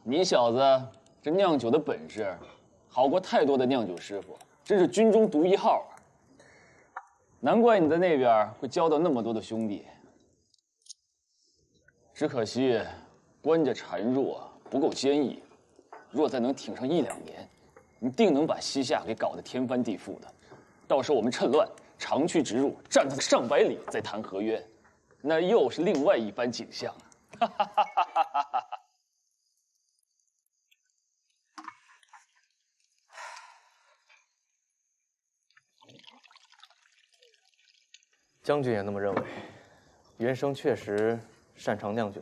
你小子这酿酒的本事，好过太多的酿酒师傅，真是军中独一号啊！难怪你在那边会交到那么多的兄弟。只可惜官家孱弱，不够坚毅。若再能挺上1、2年，你定能把西夏给搞得天翻地覆的。到时候我们趁乱长驱直入，战他个上百里，再谈合约，那又是另外一番景象啊！哈哈哈哈哈哈！将军也那么认为，袁生确实擅长酿酒。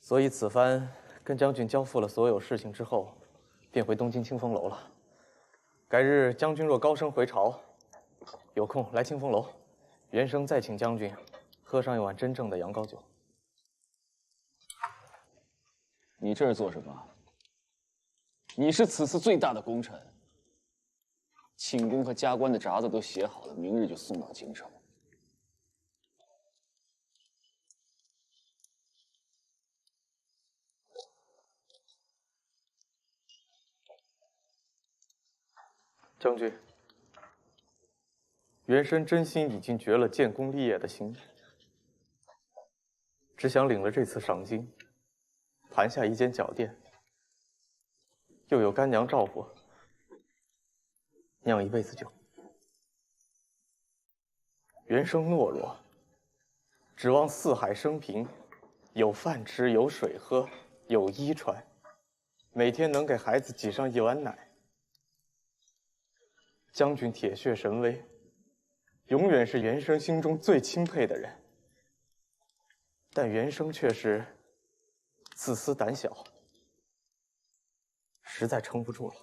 所以此番跟将军交付了所有事情之后，便回东京清风楼了。改日将军若高升回朝，有空来清风楼，袁生再请将军喝上一碗真正的羊羔酒。你这是做什么？你是此次最大的功臣。庆功和加官的札子都写好了，明日就送到京城。将军，袁深真心已经绝了建功立业的心，只想领了这次赏金，盘下一间脚店，又有干娘照顾，酿一辈子酒。袁生懦弱，指望四海升平，有饭吃，有水喝，有衣穿，每天能给孩子挤上一碗奶。将军铁血神威，永远是袁生心中最钦佩的人。但袁生却是自私胆小，实在撑不住了。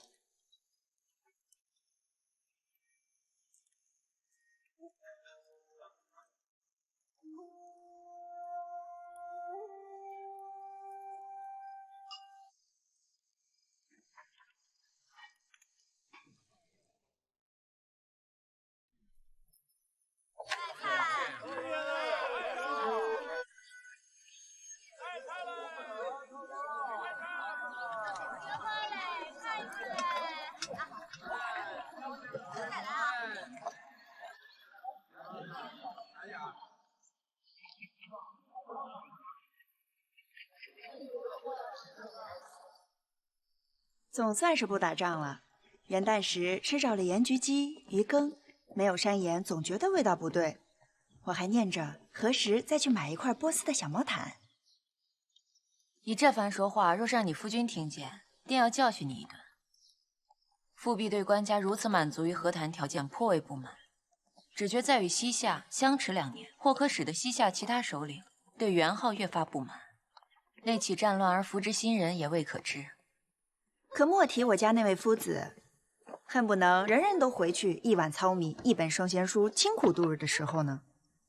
总算是不打仗了。元旦时吃着了盐焗鸡、鱼羹，没有山盐，总觉得味道不对。我还念着何时再去买一块波斯的小毛毯。你这番说话，若是让你夫君听见，定要教训你一顿。富弼对官家如此满足于和谈条件，颇为不满，只觉在与西夏相持2年，或可使得西夏其他首领对元昊越发不满，内起战乱而扶植新人也未可知。可莫提我家那位夫子，恨不能人人都回去一碗糙米、一本圣贤书，清苦度日的时候呢。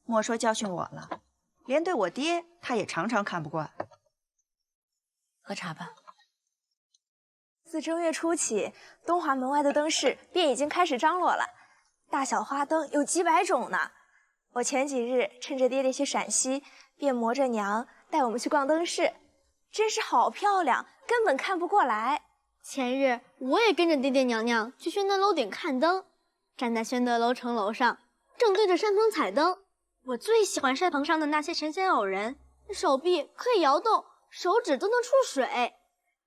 莫说教训我了，连对我爹他也常常看不惯。喝茶吧。自正月初起，东华门外的灯饰便已经开始张罗了，大小花灯有几百种呢。我前几日趁着爹爹去陕西，便磨着娘带我们去逛灯饰，真是好漂亮，根本看不过来。前日我也跟着爹爹娘娘去宣德楼顶看灯，站在宣德楼城楼上，正对着山棚彩灯。我最喜欢山棚上的那些神仙偶人，手臂可以摇动，手指都能出水。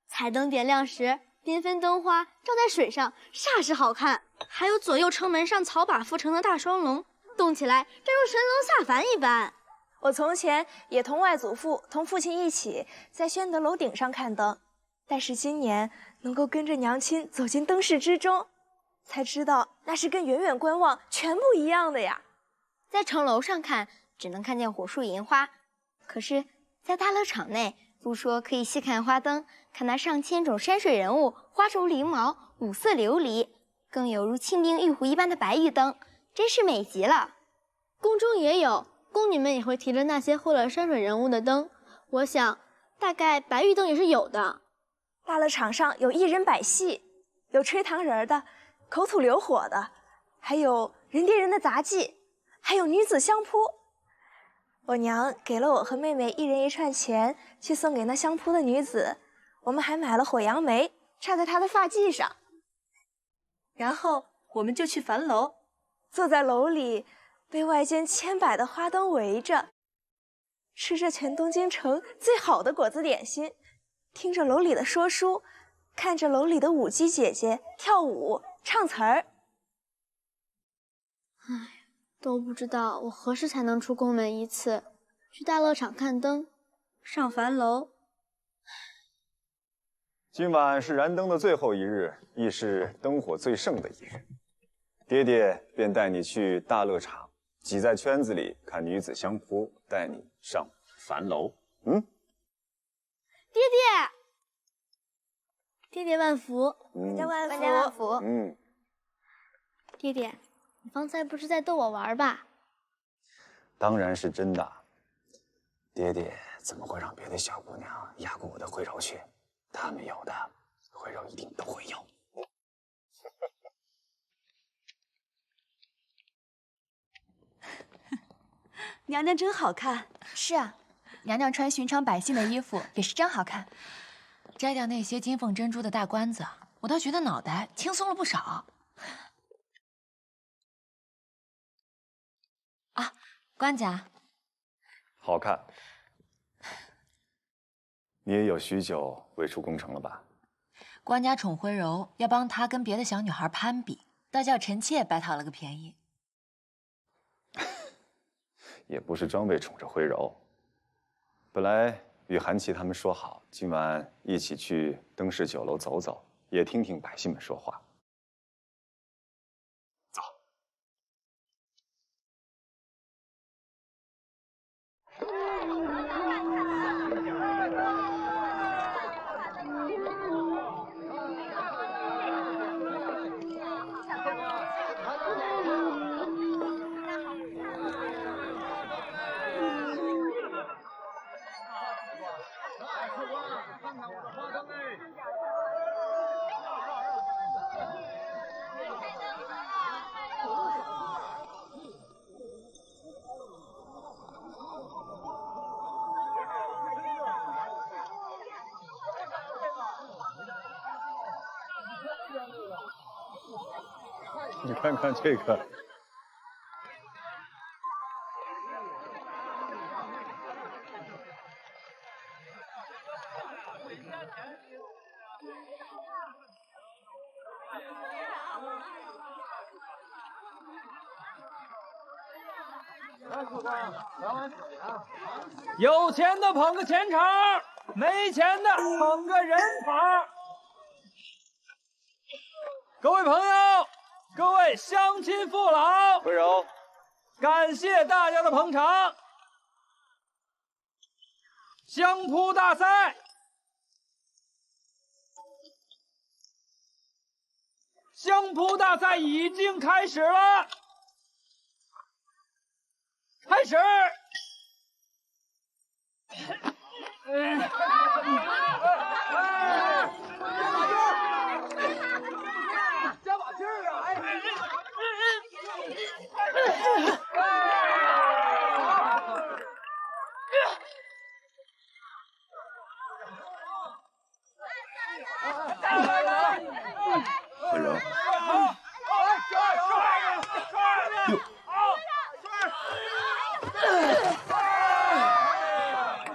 彩灯点亮时，缤纷灯花照在水上，煞是好看。还有左右城门上草把附成的大双龙，动起来正如神龙下凡一般。我从前也同外祖父同父亲一起在宣德楼顶上看灯，但是今年能够跟着娘亲走进灯饰之中，才知道那是跟远远观望全不一样的呀。在城楼上看，只能看见火树银花，可是在大乐场内，不说可以细看花灯，看那上千种山水人物，花如翎毛，五色琉璃，更有如清冰玉壶一般的白玉灯，真是美极了。宫中也有，宫女们也会提着那些绘了山水人物的灯，我想大概白玉灯也是有的。大乐场上有一人百戏，有吹糖人的，口吐硫火的，还有人叠人的杂技，还有女子相扑。我娘给了我和妹妹一人1串钱，去送给那相扑的女子。我们还买了火杨梅，插在她的发髻上。然后我们就去樊楼，坐在楼里，被外间千百的花灯围着，吃着全东京城最好的果子点心，听着楼里的说书，看着楼里的舞姬姐姐跳舞唱词儿。唉，都不知道我何时才能出宫门一次，去大乐场看灯，上樊楼。今晚是燃灯的最后一日，亦是灯火最盛的一日。爹爹便带你去大乐场，挤在圈子里看女子相扑，带你上樊楼。爹爹万福，万家万福，万家万福。爹爹，你方才不是在逗我玩吧？当然是真的。爹爹怎么会让别的小姑娘压过我的徽柔去？他们有的，徽柔一定都会有。娘娘真好看。是啊，娘娘穿寻常百姓的衣服也是真好看。摘掉那些金凤珍珠的大冠子，我倒觉得脑袋轻松了不少。啊，官家，好看。你也有许久未出宫城了吧？官家宠徽柔，要帮她跟别的小女孩攀比，倒叫臣妾白讨了个便宜。也不是专为宠着徽柔。本来与韩琦他们说好，今晚一起去登氏酒楼走走，也听听百姓们说话。走。你看看这个，有钱的捧个钱场，没钱的捧个人场。各位朋友，各位乡亲父老，徽柔，感谢大家的捧场。相扑大赛，相扑大赛已经开始了，开始。加把劲儿啊！徽柔，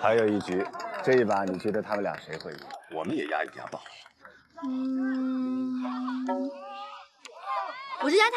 还有一局，这一把你觉得他们俩谁会赢？我们也压一压吧。我就压他。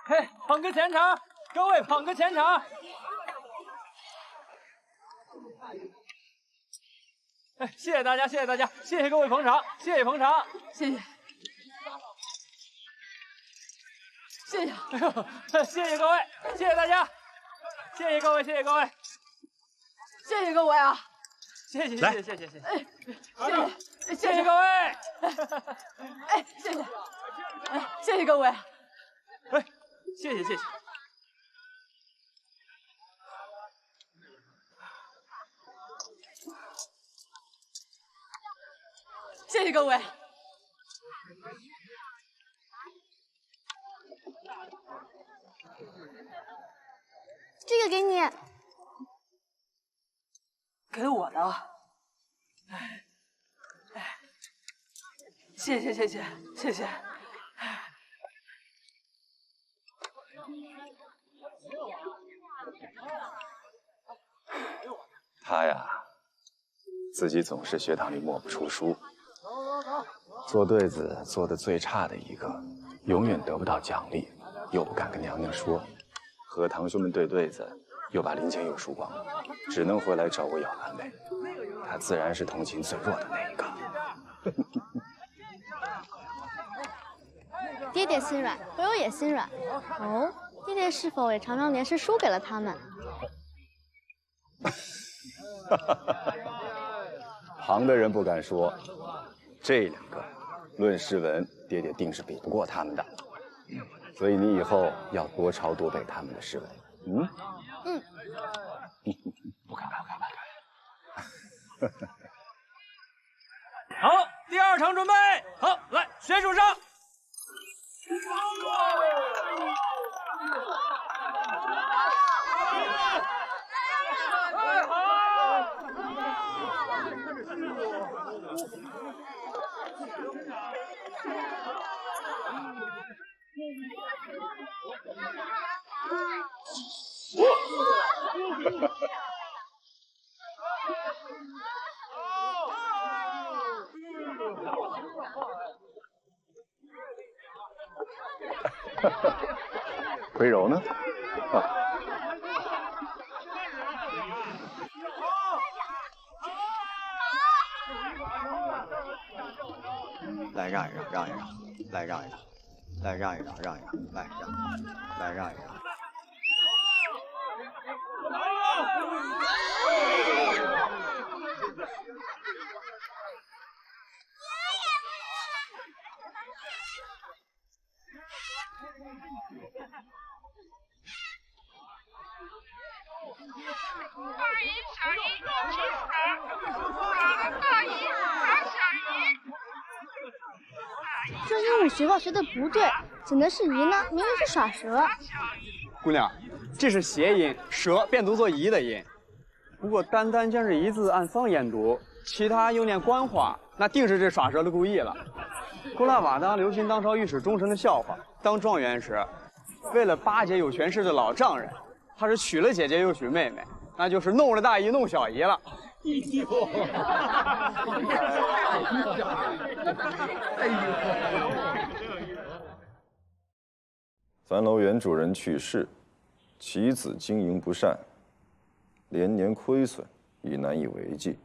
嘿，捧个钱场，各位捧个钱场。哎，谢谢大家，谢谢大家，谢谢各位捧场，谢谢捧场，谢谢，谢谢，哎呦，谢谢各位，谢谢大家，谢谢各位，谢谢各位，谢谢各位啊，谢谢来谢谢谢谢谢谢，谢谢各位，哎，谢谢，哎，谢谢各位。哎，谢谢谢谢。谢谢各位。这个给你。给我的。谢谢谢谢谢谢。他呀，自己总是学堂里默不出书，做对子做得最差的一个，永远得不到奖励，又不敢跟娘娘说，和堂兄们对对子，又把零钱又输光了，只能回来找我要安慰。他自然是同情最弱的那一个。爹爹心软，朋友也心软。哦，爹爹是否也常常连诗输给了他们？旁的人不敢说，这两个论诗文，爹爹定是比不过他们的。所以你以后要多抄多背他们的诗文。嗯。不敢。好，第二场准备好，来，选手上。魁柔呢？来让一让，让一让，来让一让，来让一让，让一让，来让一让。这鹦鹉学报学的不对，怎的是姨呢？明明是耍蛇。姑娘，这是谐音，蛇便读作姨的音。不过单单将这一字按方言读，其他又念官话，那定是这耍蛇的故意了。古拉瓦当流行当朝御史忠臣的笑话。当状元时，为了巴结有权势的老丈人，他是娶了姐姐又娶妹妹，那就是弄了大姨弄小姨了。樊楼原主人去世，其子经营不善，连年亏损，已难以为继。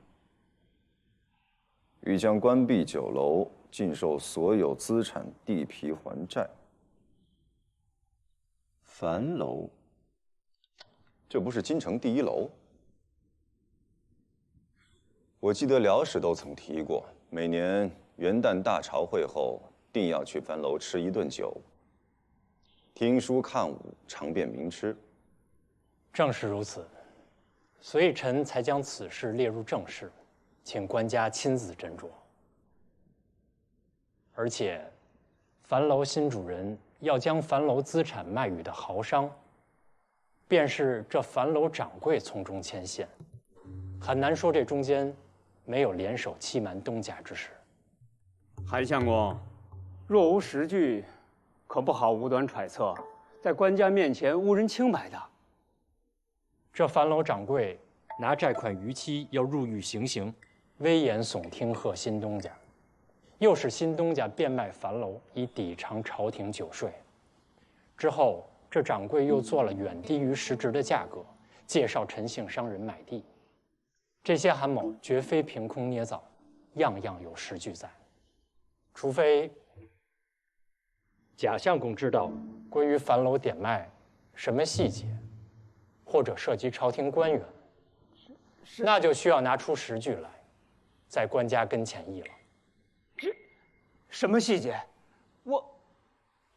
欲将关闭酒楼，禁售所有资产地皮还债。樊楼，这不是京城第一楼？我记得辽史都曾提过，每年元旦大朝会后，定要去樊楼吃一顿酒，听书看武，尝遍名吃。正是如此，所以臣才将此事列入正事，请官家亲自斟酌。而且，樊楼新主人要将樊楼资产卖与的豪商，便是这樊楼掌柜从中牵线，很难说这中间没有联手欺瞒东家之事。韩相公，若无实据，可不好无端揣测，在官家面前误人清白的。这樊楼掌柜拿债款逾期要入狱行刑，危言耸听贺新东家，又使新东家变卖樊楼以抵偿朝廷酒税。之后，这掌柜又做了远低于实值的价格，介绍陈姓商人买地。这些韩某绝非凭空捏造，样样有实据在。除非贾相公知道关于樊楼典卖什么细节，或者涉及朝廷官员，那就需要拿出实据来，在官家跟前议了。什么细节？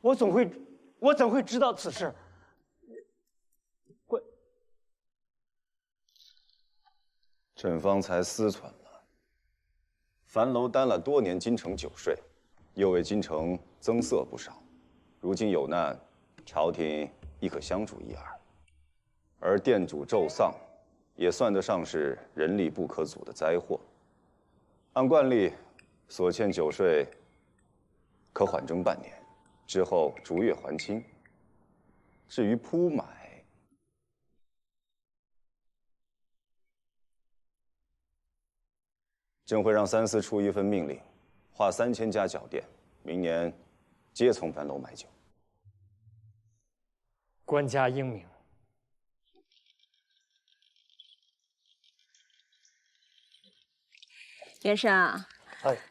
我怎会知道此事？朕方才私传了，樊楼担了多年京城酒税，又为京城增色不少，如今有难，朝廷亦可相助一二。而店主骤丧，也算得上是人力不可阻的灾祸。按惯例，所欠酒税可缓征半年，之后逐月还清。至于铺买，朕会让三司出一份命令，划3000家脚店，明年皆从樊楼买酒。官家英明。元生啊，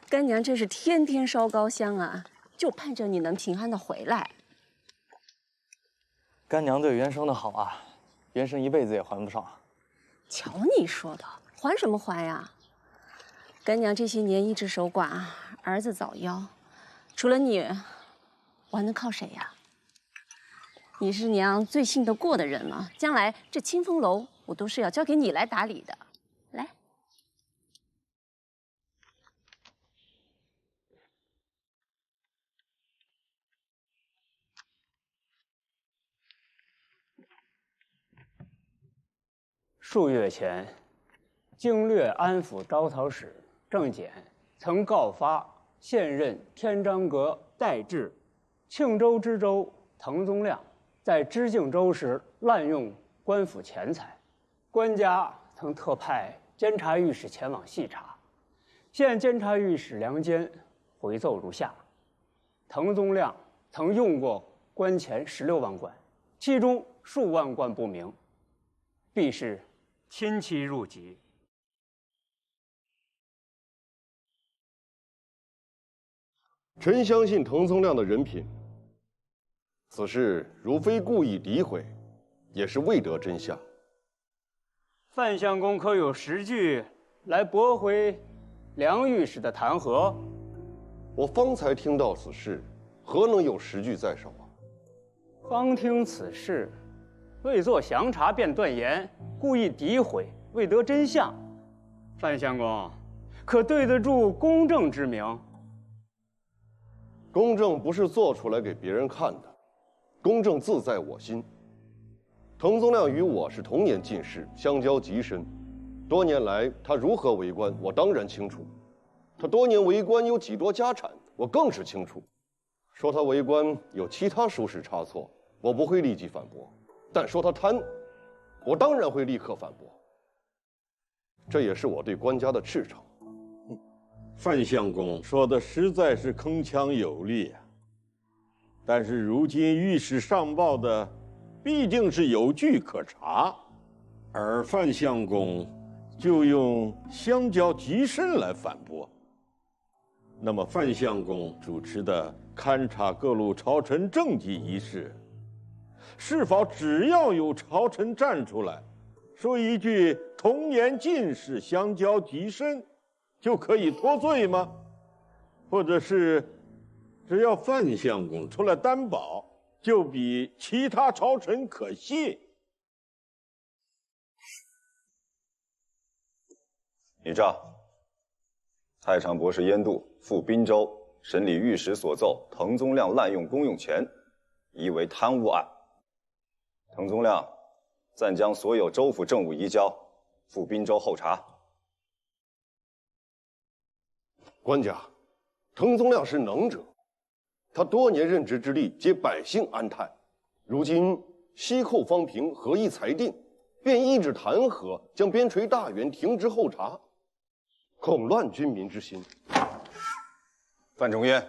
干娘真是天天烧高香啊，就盼着你能平安的回来。干娘对元生的好啊，元生一辈子也还不上。瞧你说的，还什么还呀？干娘这些年一直守寡，儿子早夭，除了你，我还能靠谁呀？你是娘最信得过的人了，将来这清风楼我都是要交给你来打理的。来，数月前，经略安抚招讨使郑简曾告发现任天章阁代治庆州知州滕宗亮在知靖州时滥用官府钱财，官家曾特派监察御史前往细查。现监察御史梁坚回奏如下：滕宗亮曾用过官钱16万贯，其中数万贯不明，必是亲戚入籍。臣相信滕宗亮的人品，此事如非故意诋毁，也是未得真相。范相公可有实据来驳回梁御史的弹劾？我方才听到此事，何能有实据在手啊？方听此事，未做详查便断言，故意诋毁，未得真相。范相公，可对得住公正之名？公正不是做出来给别人看的，公正自在我心。滕宗亮与我是同年进士，相交极深。多年来，他如何为官，我当然清楚。他多年为官有几多家产，我更是清楚。说他为官有其他疏失差错，我不会立即反驳；但说他贪，我当然会立刻反驳。这也是我对官家的赤诚。范相公说的实在是铿锵有力啊，但是如今御史上报的毕竟是有据可查，而范相公就用相交极深来反驳。那么范相公主持的勘察各路朝臣政绩一事，是否只要有朝臣站出来说一句同年进士相交极深，就可以脱罪吗？或者是只要范相公出来担保，就比其他朝臣可信？拟诏：太常博士燕度赴滨州审理御史所奏滕宗亮滥用公用钱，疑为贪污案。滕宗亮暂将所有州府政务移交，赴滨州候查。官家，滕宗亮是能者，他多年任职之力皆百姓安泰，如今西寇方平，合议裁定，便抑制弹劾，将边陲大员停职候查，恐乱军民之心。范仲淹，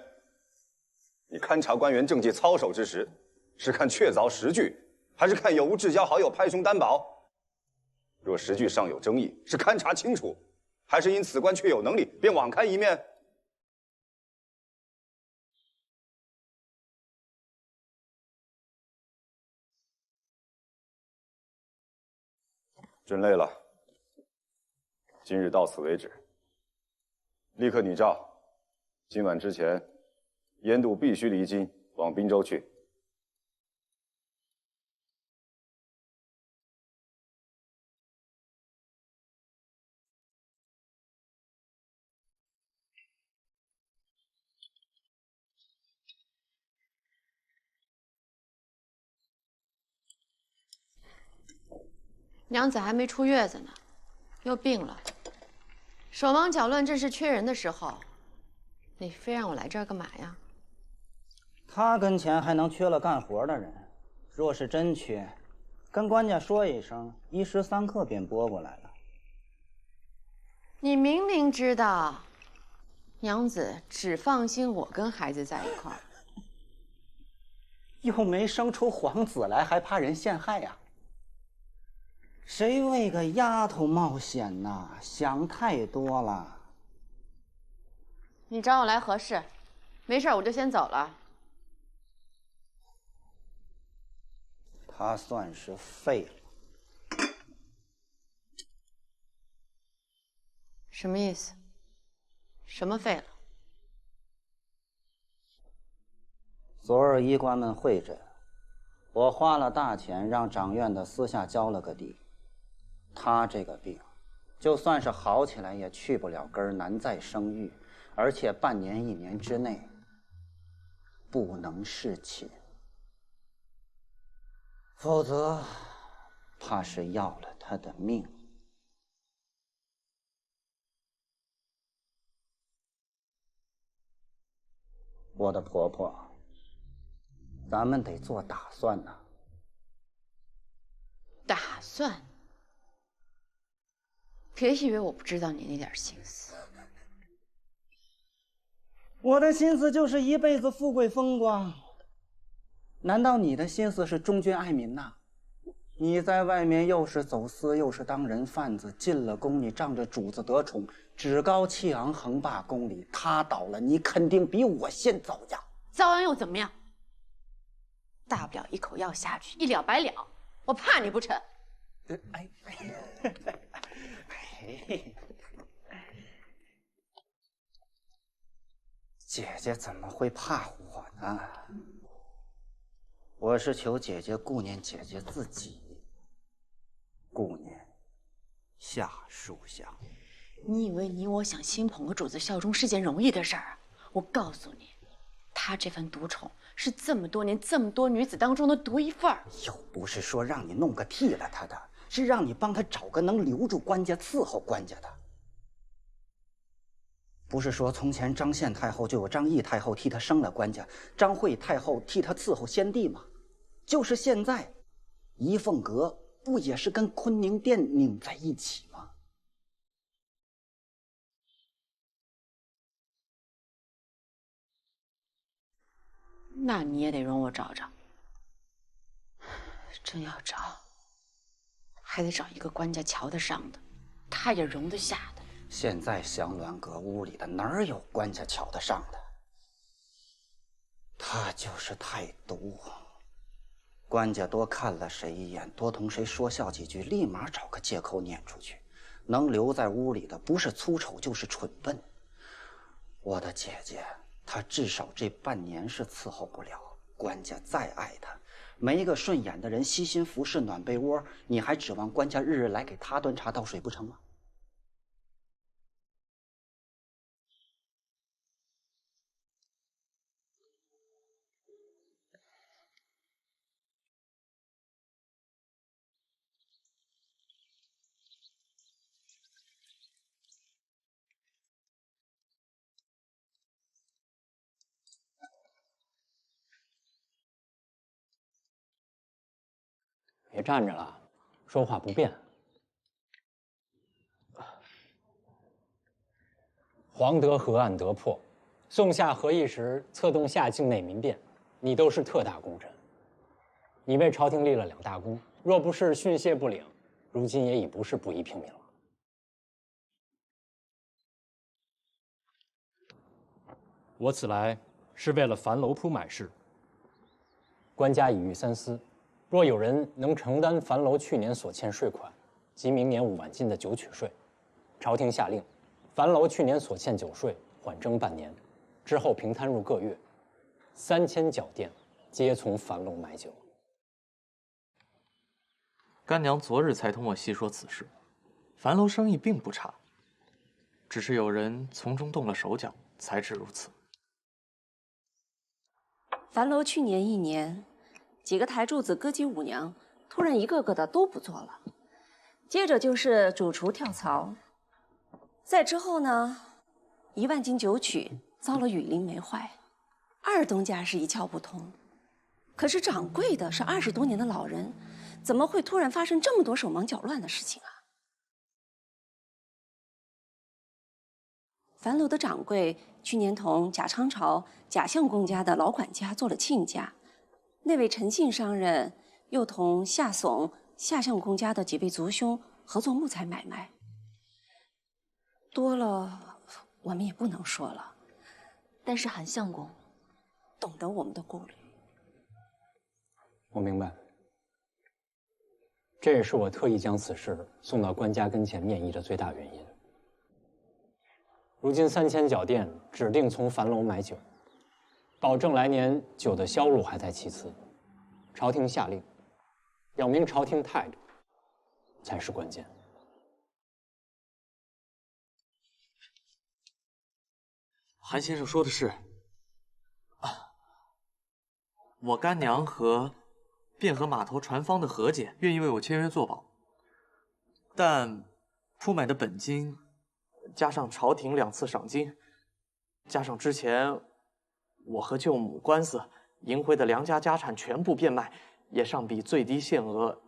你勘察官员政绩操守之时，是看确凿实据，还是看有无至交好友拍胸担保？若实据尚有争议，是勘察清楚，还是因此官确有能力，便网开一面？朕累了，今日到此为止。立刻拟诏，今晚之前，盐渡必须离京，往滨州去。娘子还没出月子呢，又病了，手忙脚乱，正是缺人的时候。你非让我来这儿干嘛呀？他跟前还能缺了干活的人，若是真缺，跟官家说一声，1时3刻便拨过来了。你明明知道，娘子只放心我跟孩子在一块儿，又没生出皇子来，还怕人陷害呀？谁为个丫头冒险呐？想太多了。你找我来合适，没事我就先走了。他算是废了。什么意思？什么废了？昨日医官们会诊，我花了大钱让掌院的私下交了个底。他这个病，就算是好起来也去不了根儿，难再生育，而且半年1年之内不能侍寝，否则怕是要了他的命。我的婆婆，咱们得做打算呐。打算？别以为我不知道你那点心思。我的心思就是一辈子富贵风光。难道你的心思是忠君爱民呐？你在外面又是走私又是当人贩子，进了宫你仗着主子得宠，趾高气昂，横霸宫里。他倒了，你肯定比我先遭殃。遭殃又怎么样？大不了一口药下去，一了百了。我怕你不成？姐姐怎么会怕我呢？我是求姐姐顾念姐姐自己，顾念夏属下。你以为你我想心捧个主子效忠是件容易的事儿？我告诉你，他这份独宠是这么多年这么多女子当中的独一份儿。又不是说让你弄个替了他的，是让你帮他找个能留住官家、伺候官家的。不是说从前张献太后就有张毅太后替他生了官家，张惠太后替他伺候先帝吗？就是现在，仪凤阁不也是跟坤宁殿拧在一起吗？那你也得容我找找。真要找，还得找一个官家瞧得上的，他也容得下的。现在祥鸾阁屋里的哪儿有官家瞧得上的？他就是太毒，官家多看了谁一眼，多同谁说笑几句，立马找个借口撵出去。能留在屋里的，不是粗丑就是蠢笨。我的姐姐，她至少这半年是伺候不了。官家再爱她，没一个顺眼的人悉心服侍暖被窝，你还指望官家日日来给她端茶倒水不成吗？别站着了，说话不便。黄德河岸得破，宋夏和议时策动夏境内民变，你都是特大功臣。你为朝廷立了2大功，若不是训诫不领，如今也已不是布衣平民了。我此来是为了樊楼铺买事。官家已欲三思，若有人能承担樊楼去年所欠税款及明年5万金的酒曲税，朝廷下令，樊楼去年所欠酒税缓征半年，之后平摊入各月，3000脚店皆从樊楼买酒。干娘昨日才同我细说此事，樊楼生意并不差，只是有人从中动了手脚，才致如此。樊楼去年1年，几个台柱子、歌姬舞娘，突然一个个的都不做了，接着就是主厨跳槽，再之后呢，1万斤酒曲遭了雨淋没坏，二东家是一窍不通。可是掌柜的是20多年的老人，怎么会突然发生这么多手忙脚乱的事情啊？樊楼的掌柜去年同贾昌朝、贾相公家的老管家做了亲家，那位陈姓商人又同夏怂、夏相公家的几位族兄合作木材买卖。多了我们也不能说了，但是韩相公懂得我们的顾虑。我明白，这也是我特意将此事送到官家跟前面议的最大原因。如今3000脚店指定从樊楼买酒，保证来年酒的销路还在其次，朝廷下令，表明朝廷态度才是关键。韩先生说的是，我干娘和汴河码头船方的何姐愿意为我签约做保，但出买的本金，加上朝廷2次赏金，加上之前我和舅母官司赢回的梁家家产全部变卖，也尚比最低限额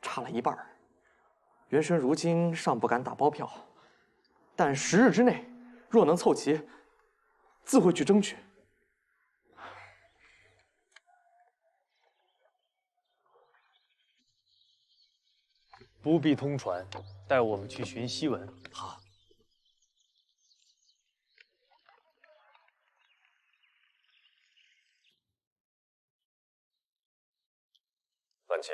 差了1半。元生如今尚不敢打包票，但10日之内若能凑齐，自会去争取。不必通传，带我们去寻西文。好。范琪，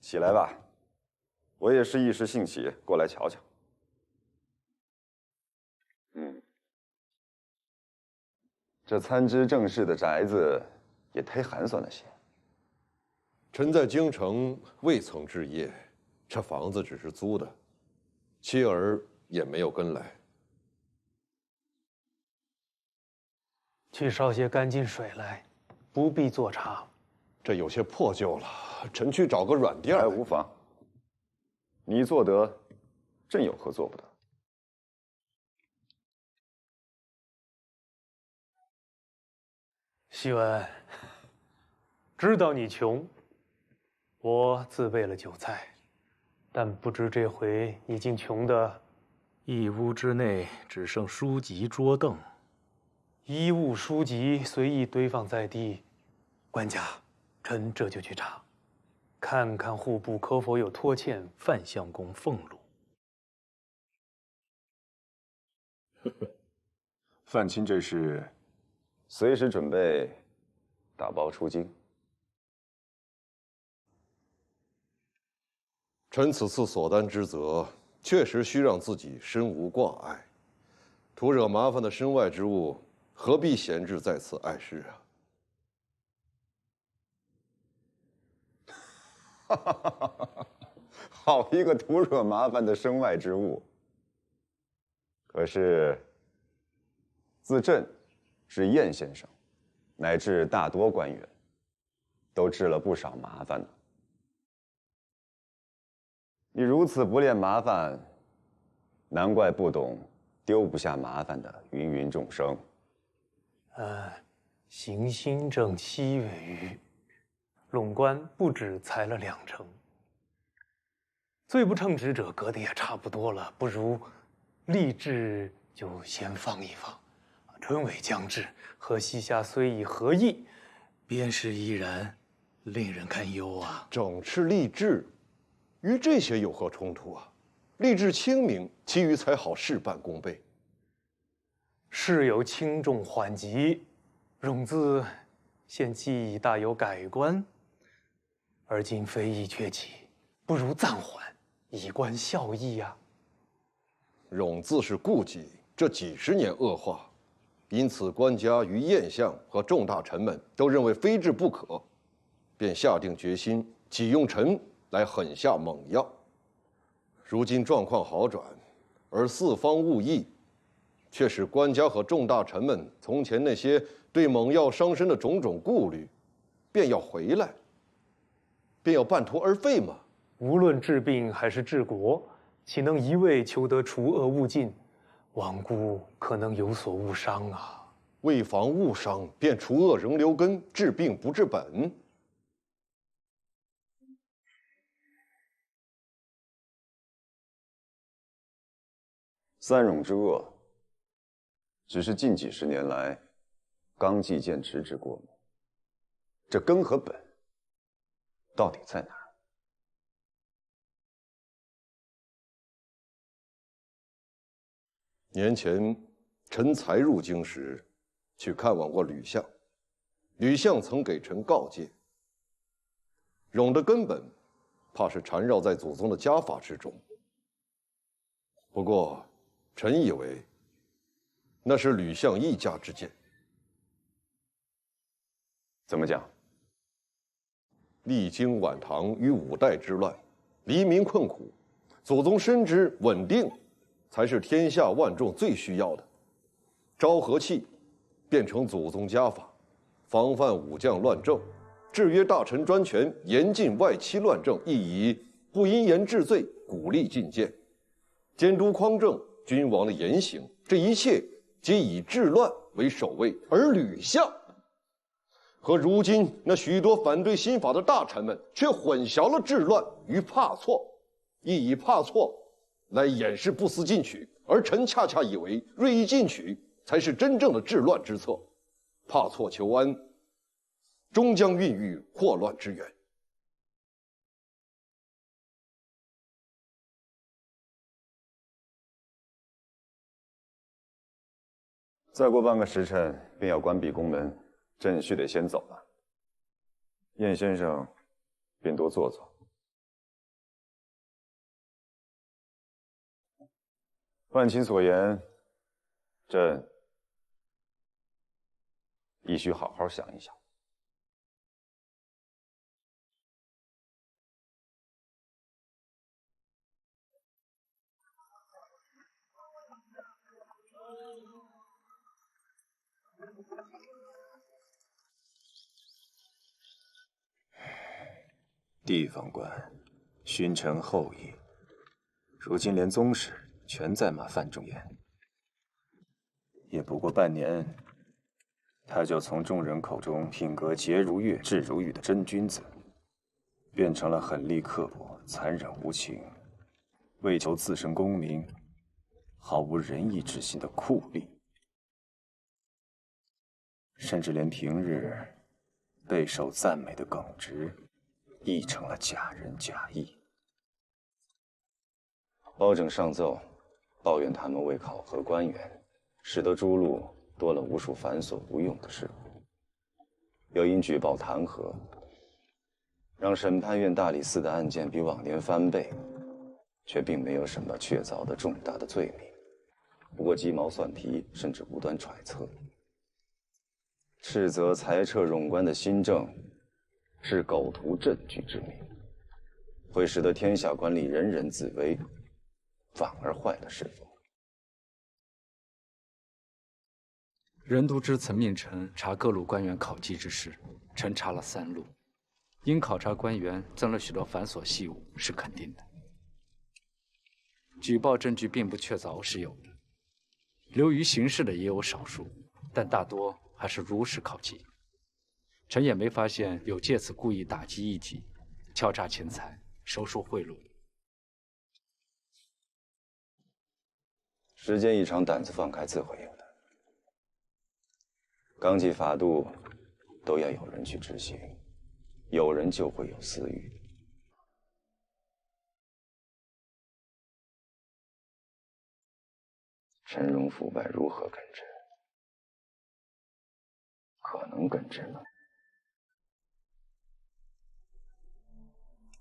起来吧，我也是一时兴起过来瞧瞧。这参知政事的宅子也忒寒酸了些。臣在京城未曾置业，这房子只是租的，妻儿也没有跟来。去烧些干净水来，不必做茶。这有些破旧了，臣去找个软垫。无妨，你做得，朕有何做不得？希文，知道你穷，我自备了酒菜，但不知这回你竟穷的，一屋之内只剩书籍桌凳，衣物书籍随意堆放在地。官家，臣这就去查，看看户部可否有拖欠范相公俸禄。范钦这是随时准备打包出京。臣此次所担之责，确实需让自己身无挂碍。徒惹麻烦的身外之物，何必闲置在此碍事啊？好一个徒惹麻烦的身外之物！可是，自朕至晏先生，乃至大多官员，都治了不少麻烦呢。你如此不恋麻烦，难怪不懂丢不下麻烦的芸芸众生。行新正7月余，陇关不止裁了2成，罪不称职者革得也差不多了，不如立志就先放一放。春闱将至，和西夏虽已合议，边事依然令人堪忧啊。整饬吏治，与这些有何冲突啊？吏治清明，其余才好事半功倍。事有轻重缓急，冗自现记忆大有改观，而今非议崛起，不如暂缓，以观效益呀。冗自是顾忌这几十年恶化，因此官家与晏相和众大臣们都认为非治不可，便下定决心启用臣来狠下猛药。如今状况好转，而四方误议，却使官家和众大臣们从前那些对猛药伤身的种种顾虑，便要回来，便要半途而废吗？无论治病还是治国，岂能一味求得除恶务尽？罔顾可能有所误伤啊！为防误伤，便除恶仍留根，治病不治本。三冗之恶，只是近几十年来刚纪建迟之过吗？这根和本到底在哪儿？年前，臣才入京时，去看望过吕相。吕相曾给臣告诫：冗的根本，怕是缠绕在祖宗的家法之中。不过，臣以为，那是吕相一家之见。怎么讲？历经晚唐与五代之乱，黎民困苦，祖宗深知稳定才是天下万众最需要的。昭和气变成祖宗家法，防范武将乱政，制约大臣专权，严禁外戚乱政，亦以不因言治罪，鼓励进谏，监督匡正君王的言行，这一切皆以治乱为首位。而吕相和如今那许多反对新法的大臣们，却混淆了治乱与怕错，亦以怕错来掩饰不思进取，而臣恰恰以为锐意进取才是真正的治乱之策，怕错求安，终将孕育祸乱之源。再过半个时辰，便要关闭宫门，朕须得先走了。晏先生，便多坐坐。万卿所言，朕亦须好好想一想。地方官，勋臣后裔，如今连宗室全在骂范仲淹。也不过半年，他就从众人口中品格洁如月、质如玉的真君子，变成了狠厉刻薄、残忍无情、为求自身功名、毫无仁义之心的酷吏，甚至连平日备受赞美的耿直，亦成了假仁假义。包拯上奏，抱怨他们为考核官员，使得诸路多了无数繁琐无用的事务，又因举报弹劾，让审判院大理寺的案件比往年翻倍，却并没有什么确凿的重大的罪名，不过鸡毛蒜皮，甚至无端揣测。斥责裁撤冗官的新政，是狗图震惧之名，会使得天下官吏人人自危，反而坏了是否？任督之曾命臣查各路官员考绩之事，臣查了3路，因考察官员增了许多繁琐细务，是肯定的。举报证据并不确凿是有的，流于形式的也有少数，但大多还是如实考绩。臣也没发现有借此故意打击异己、敲诈钱财、收受贿赂。时间一长，胆子放开自会有的。纲纪法度都要有人去执行，有人就会有私欲。陈荣腐败如何根治？可能根治吗？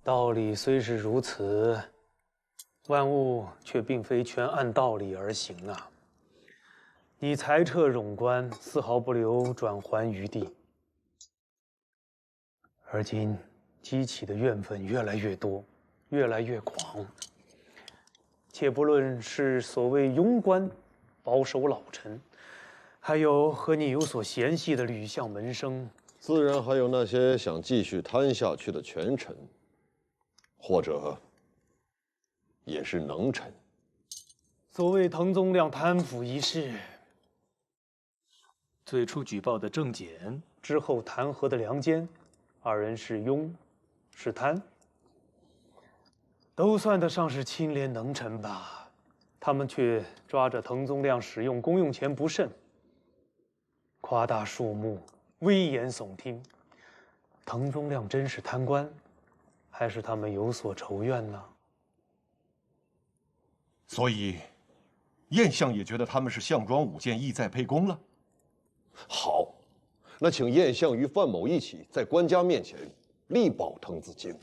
道理虽是如此，万物却并非全按道理而行啊！你裁撤冗官，丝毫不留转还余地。而今激起的怨愤越来越多，越来越狂。且不论是所谓庸官、保守老臣，还有和你有所嫌隙的吕相门生，自然还有那些想继续贪下去的权臣，或者也是能臣。所谓滕宗亮贪腐一事，最初举报的郑检，之后弹劾的梁坚，二人是庸，是贪，都算得上是清廉能臣吧。他们却抓着滕宗亮使用公用钱不慎，夸大数目，危言耸听。滕宗亮真是贪官，还是他们有所仇怨呢？所以，晏相也觉得他们是项庄舞剑，意在沛公了。好，那请晏相与范某一起在官家面前力保滕子京。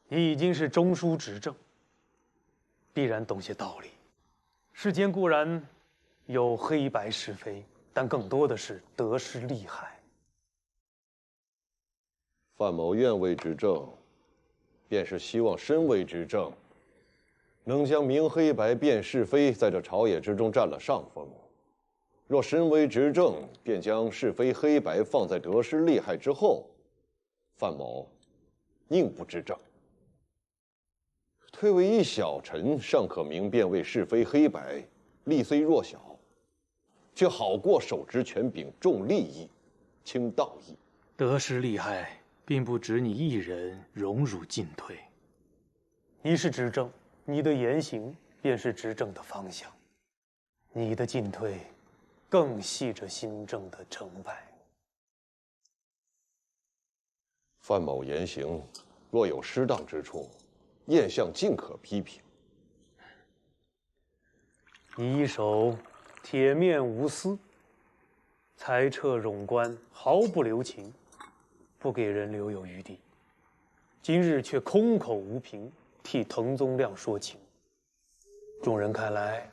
你已经是中枢执政，必然懂些道理。世间固然有黑白是非，但更多的是得失利害。范某愿为执政，便是希望身为执政，能将明黑白辨是非在这朝野之中占了上风。若身为执政，便将是非黑白放在得失利害之后，范某宁不执政。退为一小臣，尚可明辨为是非黑白，利虽弱小，却好过手执权柄，重利益，轻道义。得失利害并不止你一人荣辱进退。你是执政，你的言行便是执政的方向，你的进退更系着新政的成败。范某言行若有失当之处，晏相尽可批评。你一手铁面无私，裁撤冗官毫不留情，不给人留有余地。今日却空口无凭，替滕宗亮说情。众人看来，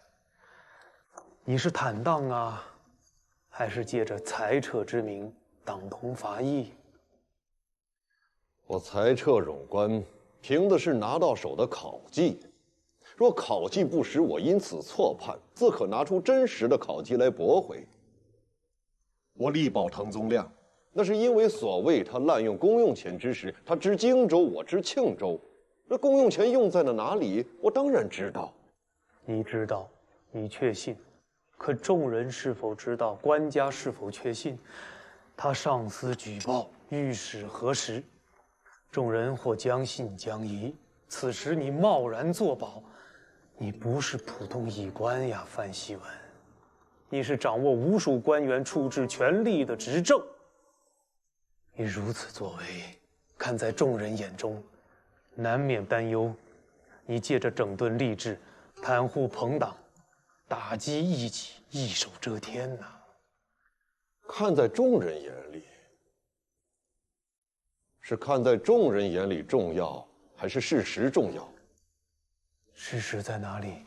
你是坦荡啊，还是借着裁撤之名党同伐异？我裁撤冗官，凭的是拿到手的考绩。若考绩不实，我因此错判，自可拿出真实的考绩来驳回。我力保滕宗亮，那是因为所谓他滥用公用钱之时，他知荆州，我知庆州。这公用钱用在了哪里，我当然知道。你知道，你确信，可众人是否知道？官家是否确信？他上司举报，御史核实，众人或将信将疑。此时你贸然作保，你不是普通驿官呀，范希文，你是掌握无数官员处置权力的执政。你如此作为，看在众人眼中，难免担忧，你借着整顿吏治，袒护朋党，打击异己，一手遮天呐。看在众人眼里，是看在众人眼里重要，还是事实重要？事实在哪里？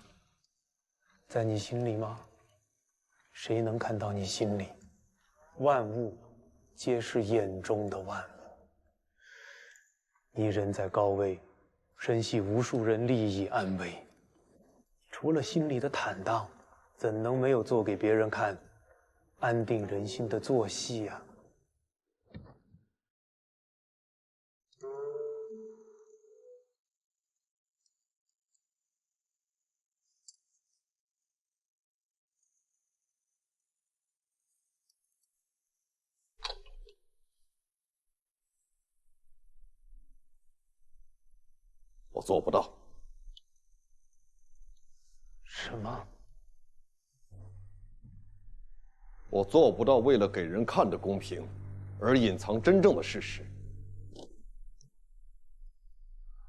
在你心里吗？谁能看到你心里？万物皆是眼中的万物。你人在高位，深系无数人利益安危，除了心里的坦荡，怎能没有做给别人看、安定人心的做戏啊？我做不到。什么？我做不到为了给人看的公平，而隐藏真正的事实。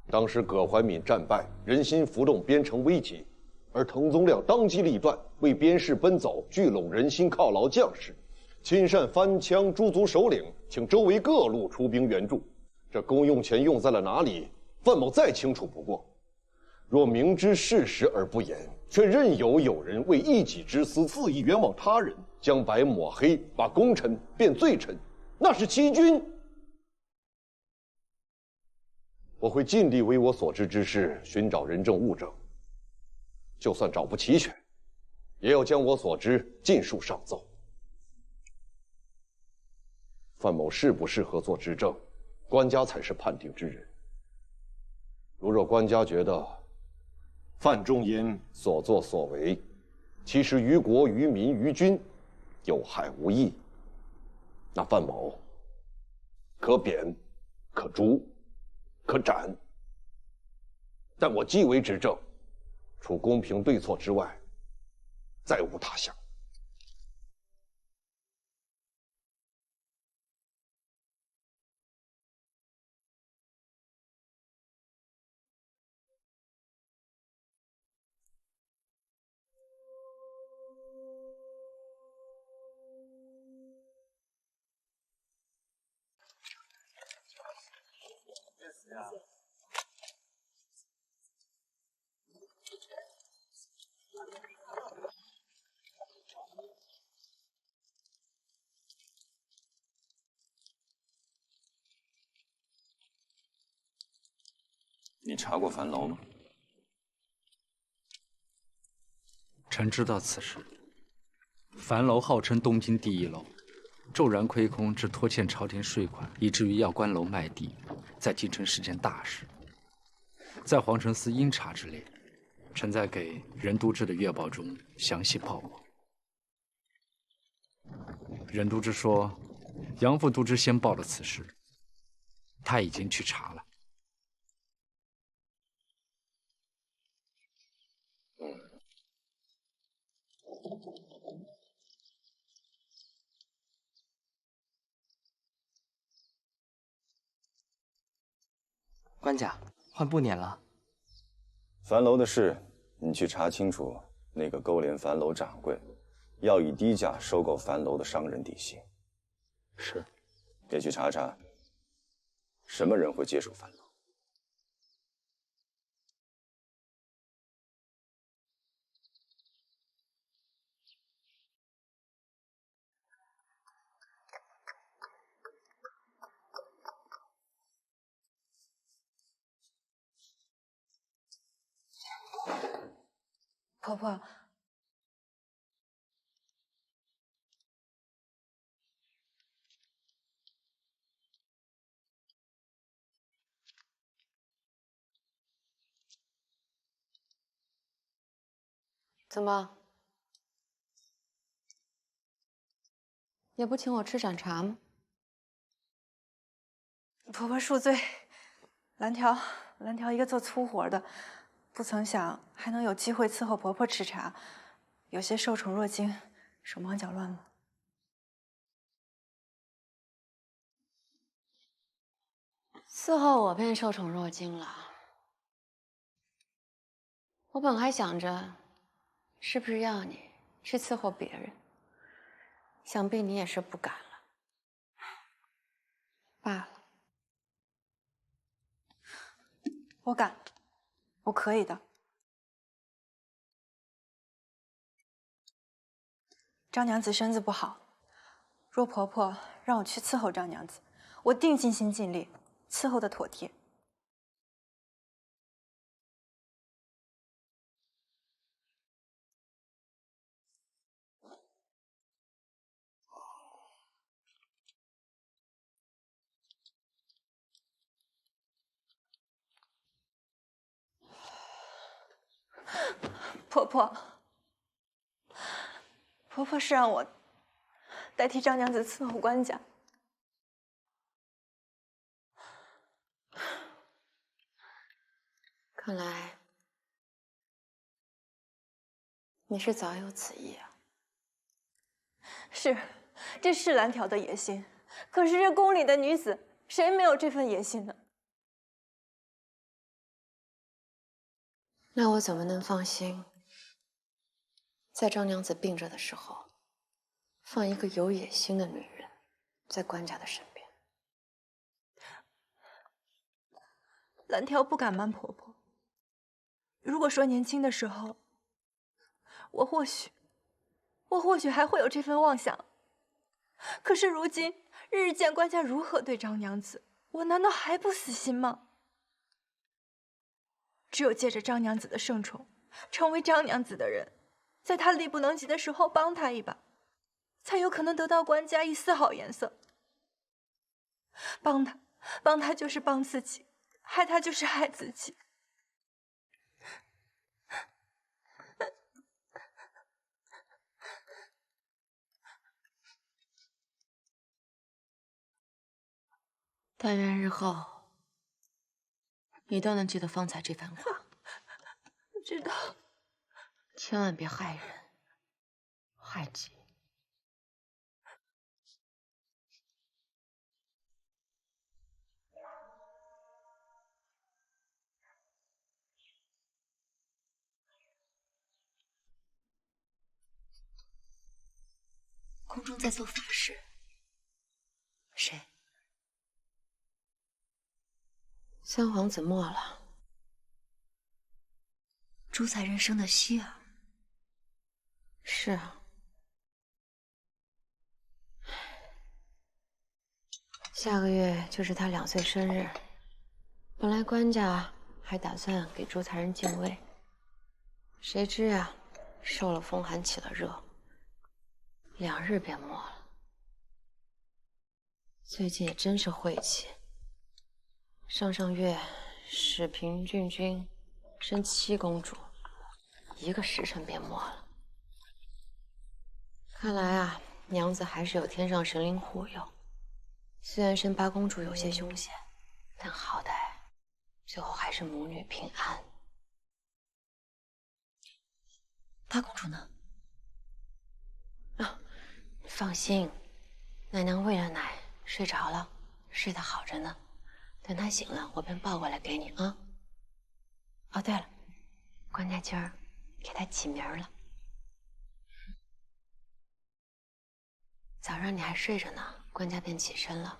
当时葛怀敏战败，人心浮动，边城危急，而滕宗亮当机立断，为边事奔走，聚拢人心，犒劳将士，亲善藩羌诸族首领，请周围各路出兵援助。这公用钱用在了哪里？范某再清楚不过。若明知事实而不言，却任由有人为一己之私恣意冤枉他人，将白抹黑，把功臣变罪臣，那是欺君。我会尽力为我所知之事寻找人证物证，就算找不齐全，也要将我所知尽数上奏。范某适不适合做执政，官家才是判定之人。如若官家觉得范仲淹所作所为，其实于国于民于君有害无益，那范某可贬，可诛，可斩。但我既为执政，除公平对错之外，再无他想。你查过樊楼吗？臣知道此事。樊楼号称东京第一楼，骤然亏空，致拖欠朝廷税款，以至于要关楼卖地，在京城是件大事。在皇城司应查之列，臣在给任都知的月报中详细报过。任都知说，杨副都知先报了此事，他已经去查了。官家，换布撵了。樊楼的事，你去查清楚那个勾连樊楼掌柜，要以低价收购樊楼的商人底细。是。也去查查，什么人会接手樊楼。婆婆，怎么也不请我吃盏茶吗？婆婆恕罪，蓝条一个做粗活的，不曾想还能有机会伺候婆婆吃茶，有些受宠若惊，手忙脚乱了。伺候我便受宠若惊了。我本还想着，是不是要你去伺候别人，想必你也是不敢了。罢了。我敢，我可以的。张娘子身子不好，若婆婆让我去伺候张娘子，我定尽心尽力伺候的妥帖。婆婆是让我代替张娘子伺候官家。看来你是早有此意啊。是，这是蓝条的野心。可是这宫里的女子，谁没有这份野心呢？那我怎么能放心，在张娘子病着的时候，放一个有野心的女人在官家的身边。蓝条不敢瞒婆婆，如果说年轻的时候，我或许还会有这份妄想。可是如今日日见官家如何对张娘子，我难道还不死心吗？只有借着张娘子的圣宠，成为张娘子的人，在她力不能及的时候帮她一把，才有可能得到官家一丝好颜色。帮她就是帮自己，害她就是害自己。但愿日后你都能记得方才这番话。知道。千万别害人，害己。宫中在做法事。谁？三皇子没了。朱才人生的希儿。是啊。下个月就是他2岁生日，本来官家还打算给朱才人敬位，谁知啊，受了风寒起了热，2日便没了。最近也真是晦气，上月始平郡君生7公主，1个时辰便没了。看来啊，娘子还是有天上神灵护佑。虽然生8公主有些凶险，但好歹最后还是母女平安。8公主呢？啊，放心，奶娘喂了奶，睡着了，睡得好着呢。等她醒了，我便抱过来给你啊。哦，对了，官家今儿给她起名了。早上你还睡着呢，官家便起身了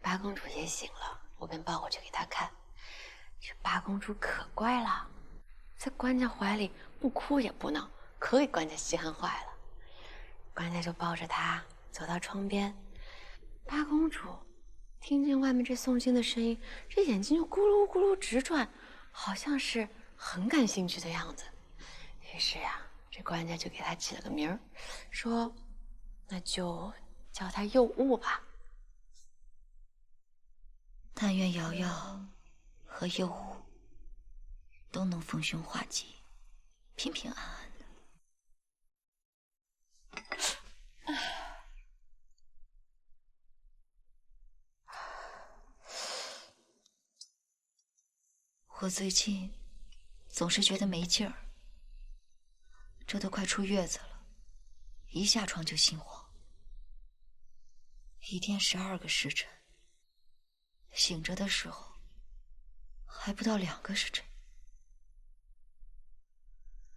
，8公主也醒了，我便抱过去给她看。这8公主可乖了，在官家怀里不哭也不闹，可给官家稀罕坏了。官家就抱着她走到窗边，8公主听见外面这诵经的声音，这眼睛就咕噜咕噜直转，好像是很感兴趣的样子。于是呀，这官家就给她起了个名儿，说那就叫她幼雾吧。但愿瑶瑶和幼雾都能逢凶化吉，平平安安的。我最近总是觉得没劲儿，这都快出月子了，一下床就心慌，1天12个时辰，醒着的时候还不到2个时辰。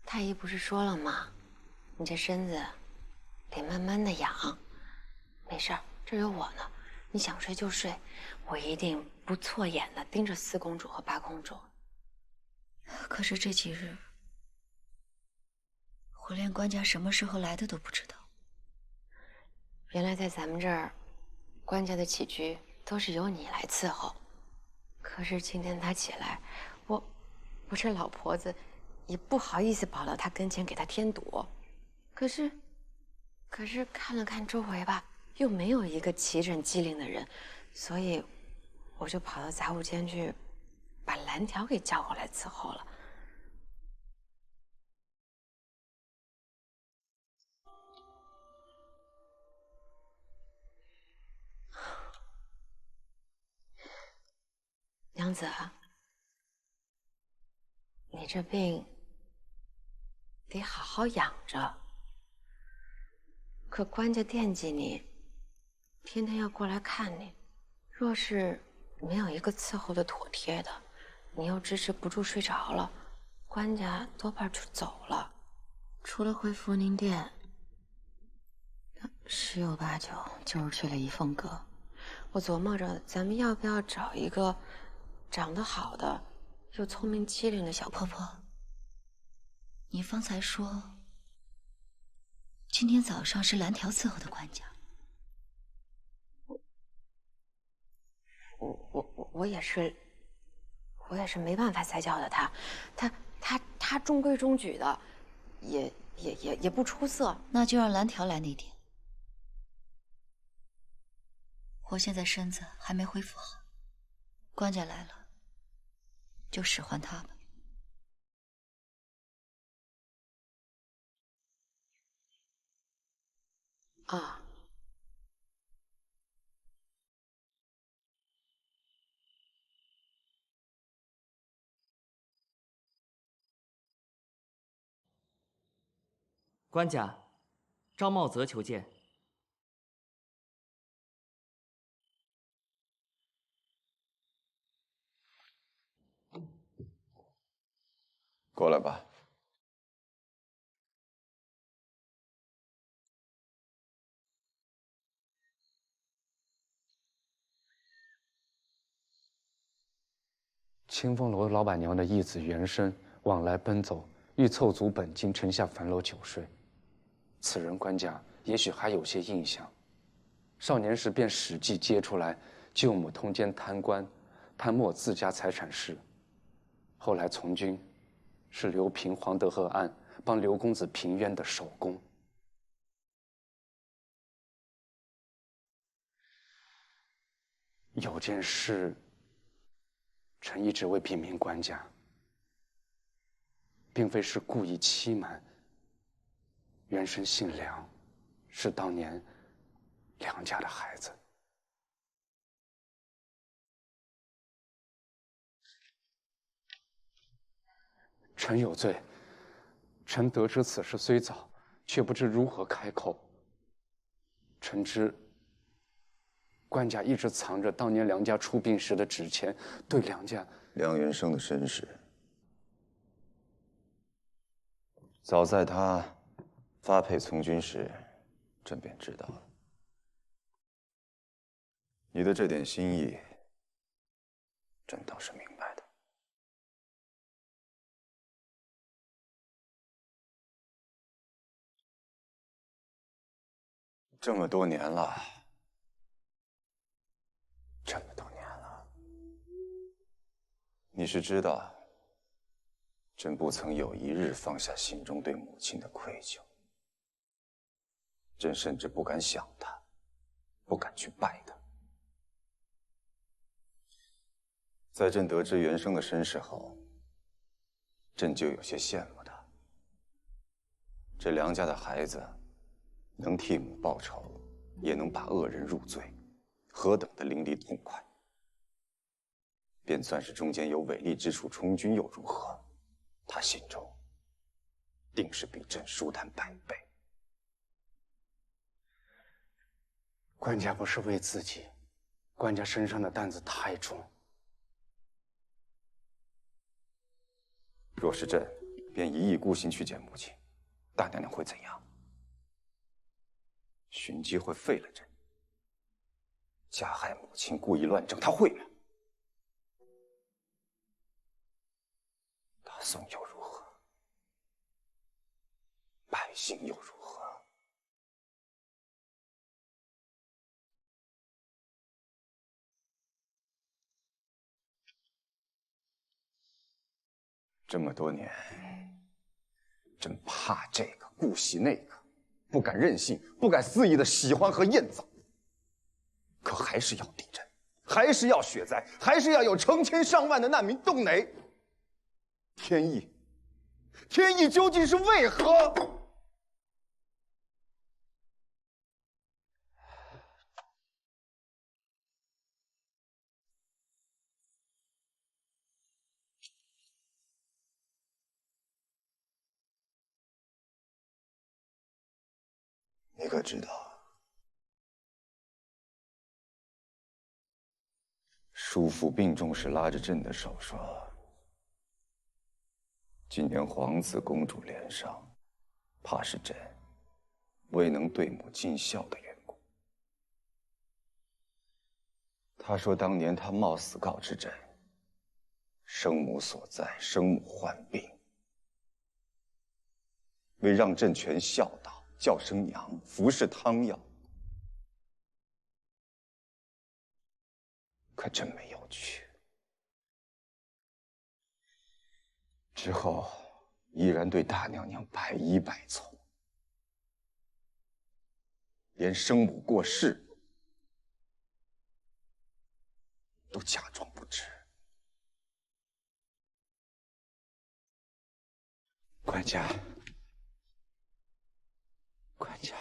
太医不是说了吗？你这身子得慢慢的养。没事儿，这有我呢，你想睡就睡，我一定不错眼的盯着4公主和8公主。可是这几日，我连官家什么时候来的都不知道。原来在咱们这儿，官家的起居都是由你来伺候。可是今天他起来，我这老婆子也不好意思跑到他跟前给他添堵。可是看了看周围吧，又没有一个齐整机灵的人，所以我就跑到杂物间去，把蓝条给叫过来伺候了。娘子，你这病得好好养着。可官家惦记你，天天要过来看你。若是没有一个伺候的妥帖的，你又支持不住睡着了，官家多半就走了。除了回福宁殿，十有八九就是去了一凤阁。我琢磨着，咱们要不要找一个长得好的又聪明机灵的小婆婆？你方才说今天早上是蓝条伺候的官家。我也是没办法再叫的他中规中矩的，也不出色。那就让蓝条来那天。我现在身子还没恢复好，官家来了就使唤他吧。啊。官家，赵茂泽求见。过来吧。清风楼老板娘的义子袁生往来奔走，欲凑足本金城下樊楼久睡。此人官家也许还有些印象，少年时便史记揭出来舅母通奸贪官，贪没自家财产事。后来从军，是刘平黄德和案帮刘公子平冤的首功。有件事，臣一直未禀明官家，并非是故意欺瞒。原生姓梁，是当年梁家的孩子。臣有罪。臣得知此事虽早，却不知如何开口。臣知官家一直藏着当年梁家出殡时的纸钱，对梁家梁元生的身世，早在他发配从军时，朕便知道了。你的这点心意，朕倒是明白的。这么多年了，这么多年了，你是知道，朕不曾有一日放下心中对母亲的愧疚。朕甚至不敢想她，不敢去拜她。在朕得知袁生的身世后，朕就有些羡慕他。这梁家的孩子，能替母报仇，也能把恶人入罪，何等的淋漓痛快！便算是中间有违例之处充军又如何？他心中定是比朕舒坦100倍。官家不是为自己，官家身上的担子太重。若是朕便一意孤行去见母亲，大娘娘会怎样？寻机会废了朕，加害母亲，故意乱政，她会吗？大宋又如何？百姓又如何？这么多年，朕怕这个，顾惜那个，不敢任性，不敢肆意的喜欢和艳造。可还是要地震，还是要雪灾，还是要有成千上万的难民动馁。天意，天意究竟是为何？你可知道，叔父病重时拉着朕的手说：“今年皇子公主连上，怕是朕未能对母尽孝的缘故。他说当年他冒死告知朕，生母所在，生母患病，为让朕全孝道，叫声娘，服侍汤药。可朕没有去。之后依然对大娘娘百依百从，连生母过世都假装不知。管家，管家，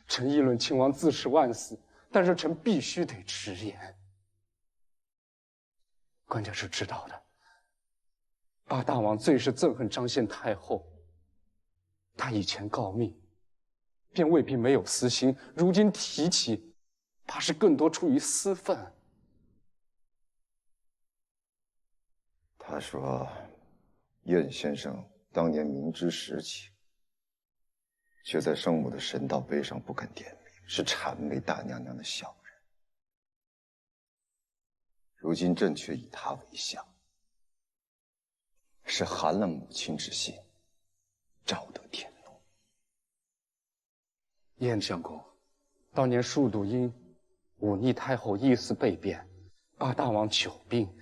臣议论亲王自恃万死，但是臣必须得直言。管家是知道的，八大王最是憎恨张献太后。他以前告密，便未必没有私心，如今提起，怕是更多出于私愤。他说，晏先生当年明知实情，却在生母的神道碑上不肯点名，是谄媚大娘娘的小人。如今朕却以他为相，是寒了母亲之心，招得天怒。晏相公，当年数度因忤逆太后意思被贬，八大王久病，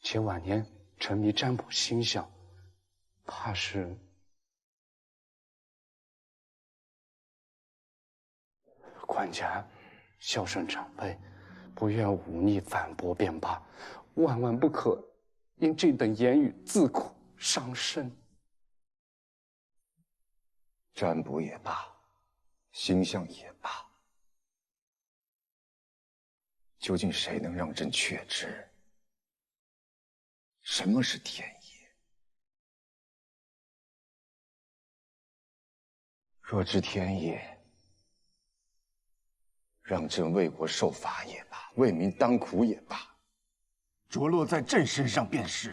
且晚年沉迷占卜星象，怕是管家孝顺长辈，不愿忤逆反驳便罢，万万不可因这等言语自苦伤身。占卜也罢，星象也罢，究竟谁能让朕确知什么是天意？若知天意，让朕为国受罚也罢，为民当苦也罢，着落在朕身上便是。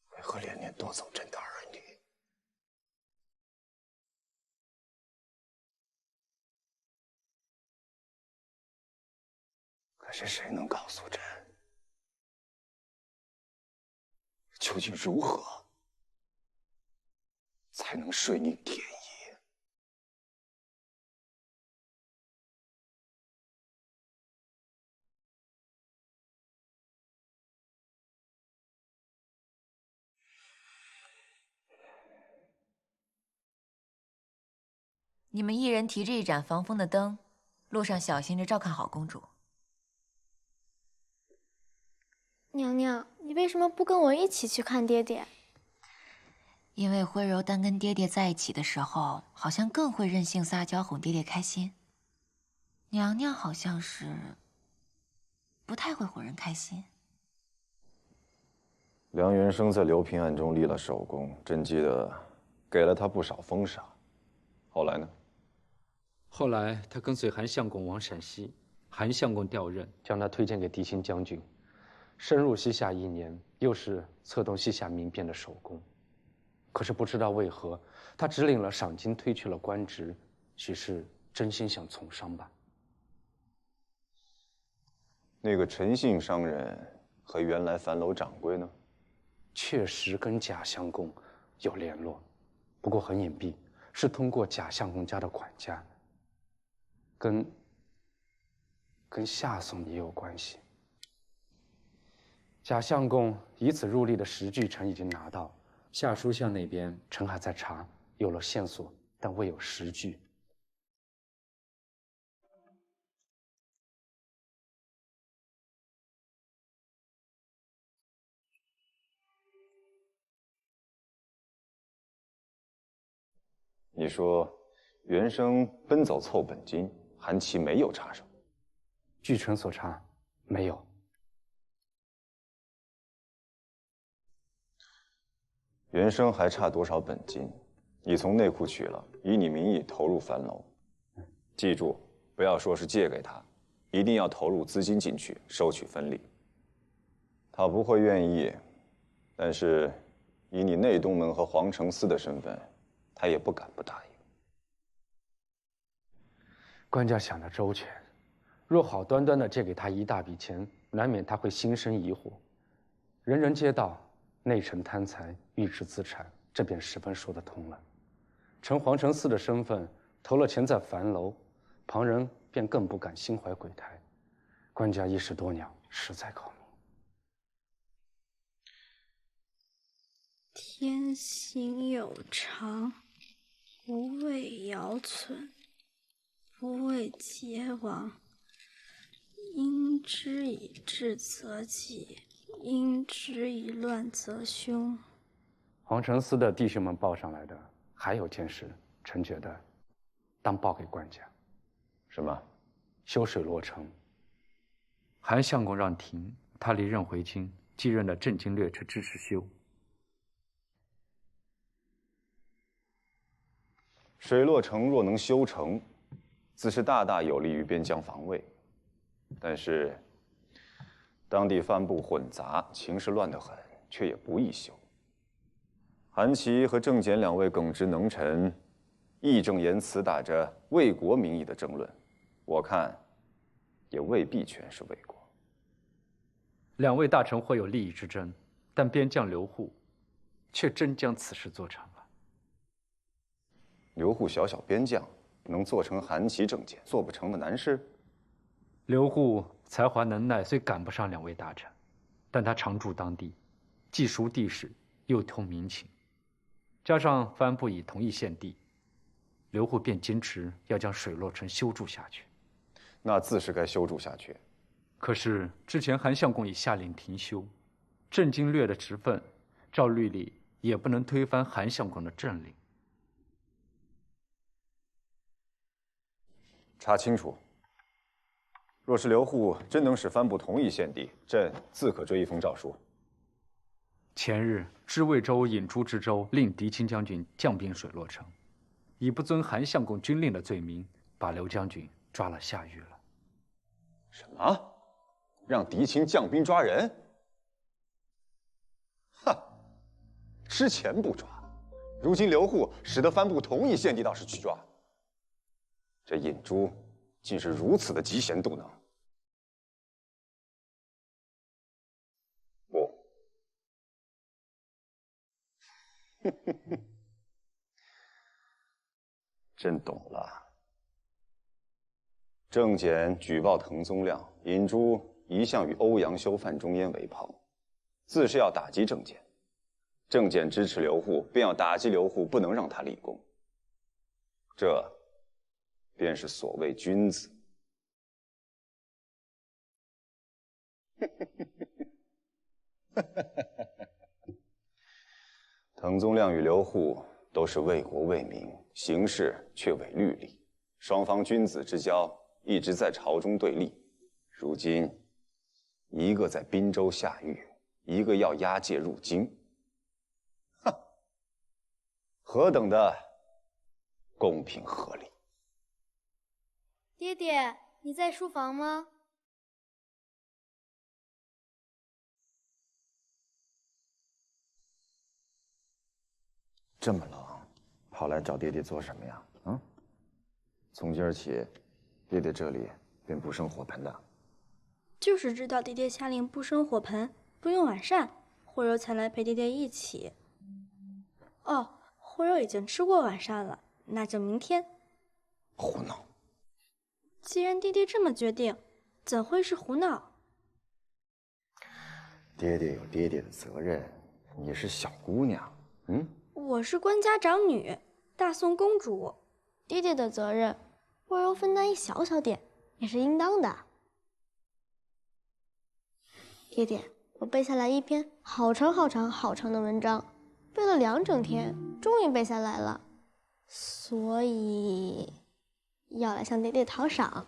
为何连连夺走朕的儿女？可是谁能告诉朕，究竟如何才能顺应天意？你们一人提着一盏防风的灯，路上小心着照看好公主。娘娘，你为什么不跟我一起去看爹爹？因为徽柔单跟爹爹在一起的时候，好像更会任性撒娇哄爹爹开心。娘娘好像是不太会哄人开心。梁元生在刘平案中立了首功，朕记得给了他不少封赏。后来呢？后来他跟随韩相公往陕西，韩相公调任，将他推荐给嫡亲将军，深入西夏1年，又是策动西夏民变的首功。可是不知道为何，他只领了赏金，推去了官职，许是真心想从商吧。那个陈姓商人和原来樊楼掌柜呢？确实跟贾相公有联络，不过很隐蔽，是通过贾相公家的管家。跟夏宋也有关系。贾相公以此入力的10据臣已经拿到，夏书相那边臣还在查，有了线索，但未有实据。你说袁生奔走凑本金，韩琦没有插手？据臣所查，没有。袁生还差多少本金？你从内库取了，以你名义投入樊楼。记住，不要说是借给他，一定要投入资金进去，收取分利。他不会愿意，但是以你内东门和皇城司的身份，他也不敢不答应。官家想得周全，若好端端的借给他一大笔钱，难免他会心生疑惑。人人皆道内臣贪财，欲置资产，这便十分说得通了。乘皇城司的身份投了钱在樊楼，旁人便更不敢心怀鬼胎。官家一石多鸟，实在高明。天行有常，不为尧存，不为桀亡。因之以治则吉，因之以乱则凶。皇城司的弟兄们报上来的还有件事，臣觉得当报给官家。什么？修水洛城。韩相公让停，他离任回京，继任了镇京略车知事修。水洛城若能修成，自是大大有利于边疆防卫。但是，当地藩部混杂，情势乱得很，却也不易修。韩琦和郑简两位耿直能臣，义正言辞打着为国名义的争论，我看也未必全是为国。两位大臣或有利益之争，但边将刘祜却真将此事做成了。刘祜小小边将，能做成韩琦、郑简做不成的难事？刘祜才华能耐虽赶不上两位大臣，但他常驻当地，既熟地势，又通民情，加上藩部已同意献地，刘祜便坚持要将水洛城修筑下去。那自是该修筑下去。可是之前韩相公已下令停修，镇京略的职分，照律例也不能推翻韩相公的政令。查清楚。若是刘祜真能使藩部同意献地，朕自可追一封诏书。前日，知魏州尹朱之州令狄青将军将兵水洛城，以不遵韩相公军令的罪名，把刘将军抓了下狱了。什么？让狄青将兵抓人？哈！之前不抓，如今刘祜使得藩部同意献地，倒是去抓。这尹朱竟是如此的嫉贤妒能。不，朕懂了。郑简举报滕宗亮，尹朱一向与欧阳修、范仲淹为朋，自是要打击郑简。郑简支持刘祜，便要打击刘祜，不能让他立功。这便是所谓君子。滕宗亮与刘祜都是为国为民，行事却违律例，双方君子之交一直在朝中对立。如今，一个在滨州下狱，一个要押解入京，何等的公平合理！爹爹，你在书房吗？这么冷，跑来找爹爹做什么呀？啊！从今儿起，爹爹这里便不生火盆的。就是知道爹爹下令不生火盆，不用晚膳，慧柔才来陪爹爹一起。哦，慧柔已经吃过晚膳了，那就明天。胡闹！既然爹爹这么决定，怎会是胡闹？爹爹有爹爹的责任，你是小姑娘，我是官家长女，大宋公主，爹爹的责任，慧柔分担一小小点也是应当的。爹爹，我背下来一篇好长好长好长的文章，背了2整天，终于背下来了，所以要来向爹爹讨赏。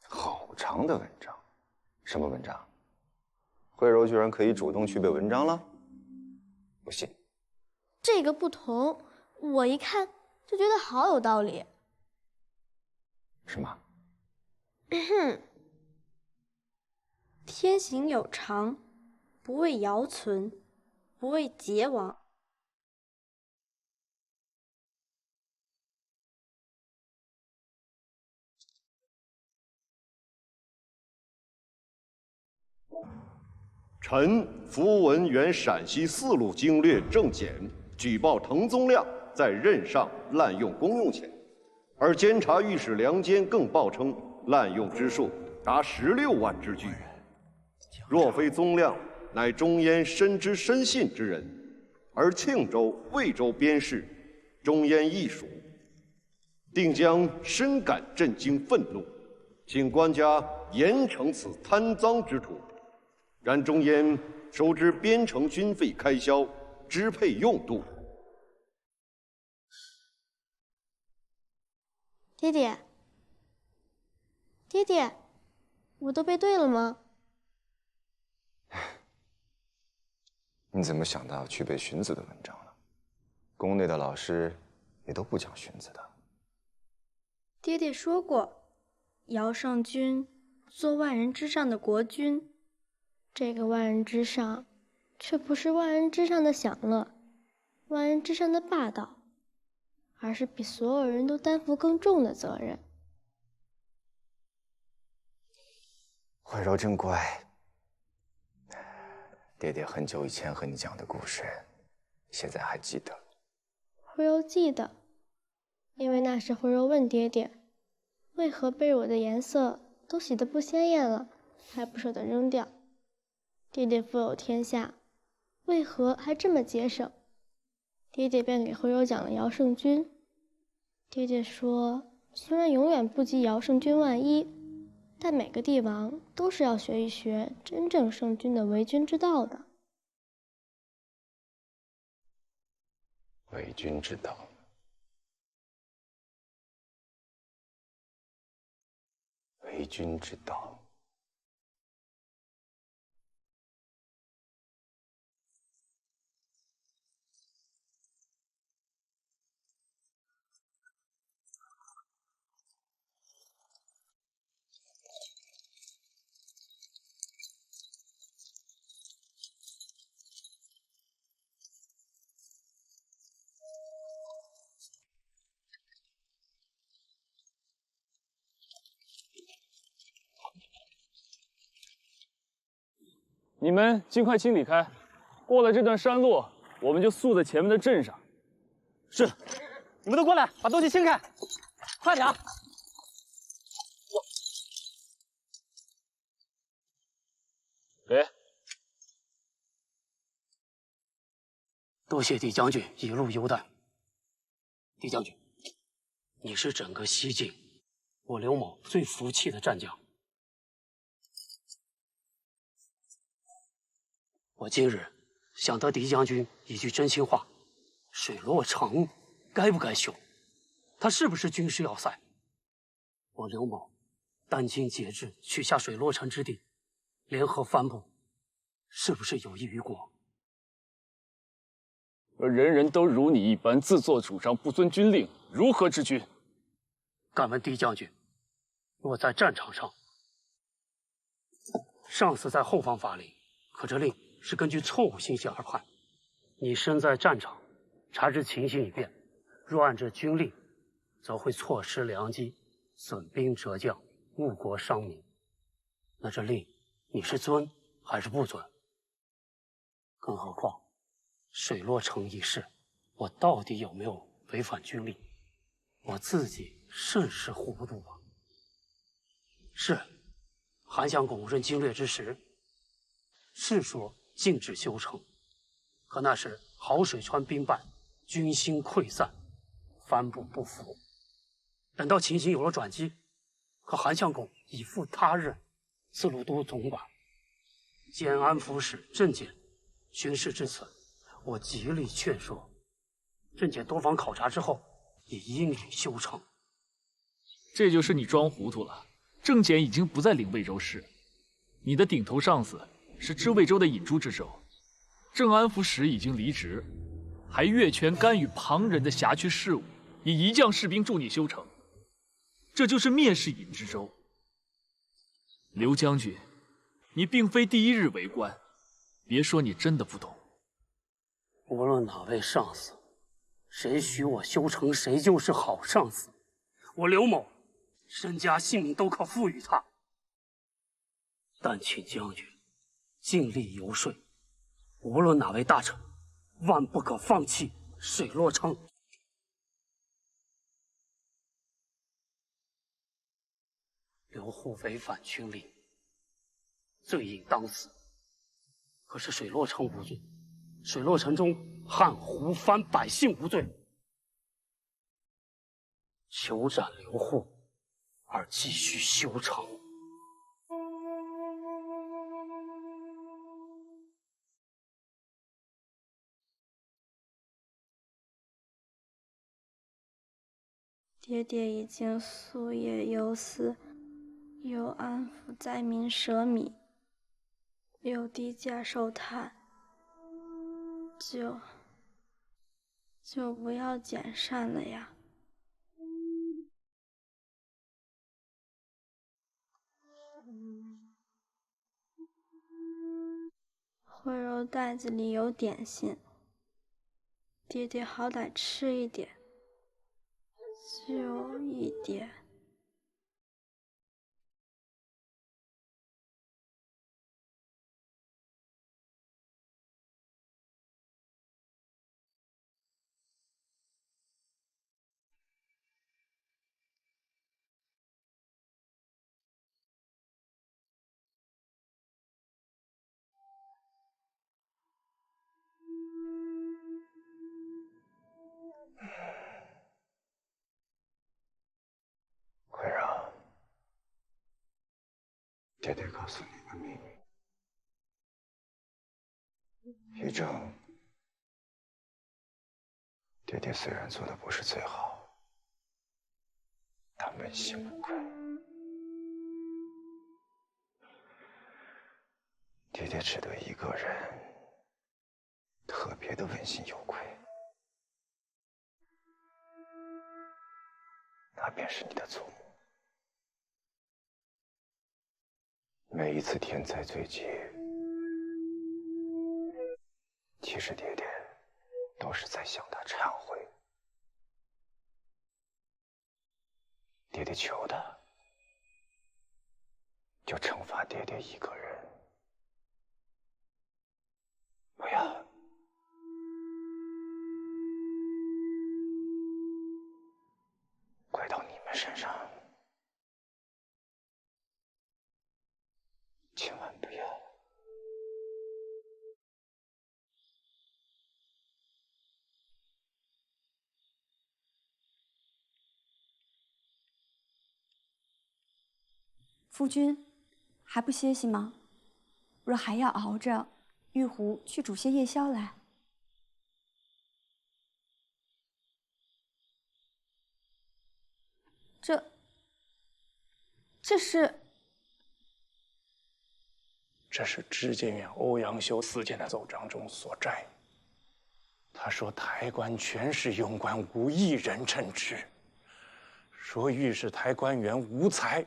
好长的文章，什么文章？慧柔居然可以主动去背文章了？不信。这个不同，我一看就觉得好有道理。什么？天行有常，不为尧存，不为桀亡。臣符文原陕西4路经略郑简举报滕宗亮在任上滥用公用钱，而监察御史梁坚更报称滥用之数达16万之巨。若非宗亮乃中焉深知深信之人，而庆州、惠州边事中焉亦属，定将深感震惊愤怒，请官家严惩此贪赃之徒。然中焉收支边城军费开销，支配用度。爹爹，爹爹，我都背对了吗？你怎么想到去背荀子的文章了？宫内的老师也都不讲荀子的。爹爹说过，尧圣君做万人之上的国君。这个万人之上，却不是万人之上的享乐，万人之上的霸道，而是比所有人都担负更重的责任。慧柔真乖，爹爹很久以前和你讲的故事，现在还记得。慧柔记得，因为那时慧柔问爹爹，为何被褥的颜色都洗得不鲜艳了，还不舍得扔掉？爹爹富有天下，为何还这么节省？爹爹便给慧柔讲了尧圣君。爹爹说，虽然永远不及尧圣君万一，但每个帝王都是要学一学真正圣君的为君之道的。为君之道，为君之道。你们尽快清理开，过了这段山路，我们就宿在前面的镇上。是，你们都过来，把东西清开，快点！给。多谢狄将军一路优待。狄将军，你是整个西境我刘某最服气的战将。我今日想得狄将军一句真心话：水洛城该不该修？它是不是军事要塞？我刘某殚精竭智取下水洛城之地，联合藩部，是不是有益于国？而人人都如你一般自作主张，不遵军令，如何治军？敢问狄将军，若在战场上，上司在后方发令，可这令是根据错误信息而判。你身在战场，察知情形已变，若按这军令，则会错失良机，损兵折将，误国伤民。那这令你是遵还是不遵？更何况水洛城一事，我到底有没有违反军令？我自己甚是糊涂啊。是，韩相公任经略之时，是说禁止修城，可那时好水川兵败，军心溃散，藩部不服。等到情形有了转机，可韩相公已负他任司路都总管，兼安抚使郑简巡视至此，我极力劝说。郑简多方考察之后，也应允修城。这就是你装糊涂了。郑简已经不在领魏州市，你的顶头上司是知魏州的尹朱之州，郑安抚使已经离职，还越权干预旁人的辖区事务，以一将士兵助你修城，这就是蔑视尹之州。刘将军，你并非第一日为官，别说你真的不懂。无论哪位上司，谁许我修成，谁就是好上司。我刘某身家性命都可赋予他，但请将军尽力游说，无论哪位大臣，万不可放弃水洛城。刘户违反军令，罪应当死。可是水洛城无罪，水洛城中汉胡番百姓无罪，求斩刘户，而继续修城。爹爹已经夙夜忧思，又安抚灾民舍米，又低价售炭，就不要减善了呀。惠柔袋子里有点心，爹爹好歹吃一点，就一点。慧柔，爹爹告诉你个秘密，于正，爹爹虽然做的不是最好，但问心无愧。爹爹只对一个人特别的问心有愧，那便是你的祖母。每一次天灾罪劫，其实爹爹都是在向他忏悔。爹爹求的，就惩罚爹爹一个人。不要怪到你们身上，千万不要。夫君，还不歇息吗？若还要熬着，玉壶去煮些夜宵来。这是知谏院欧阳修私见的奏章中所摘。他说台官全是庸官，无一人称职。说御史台官员无才，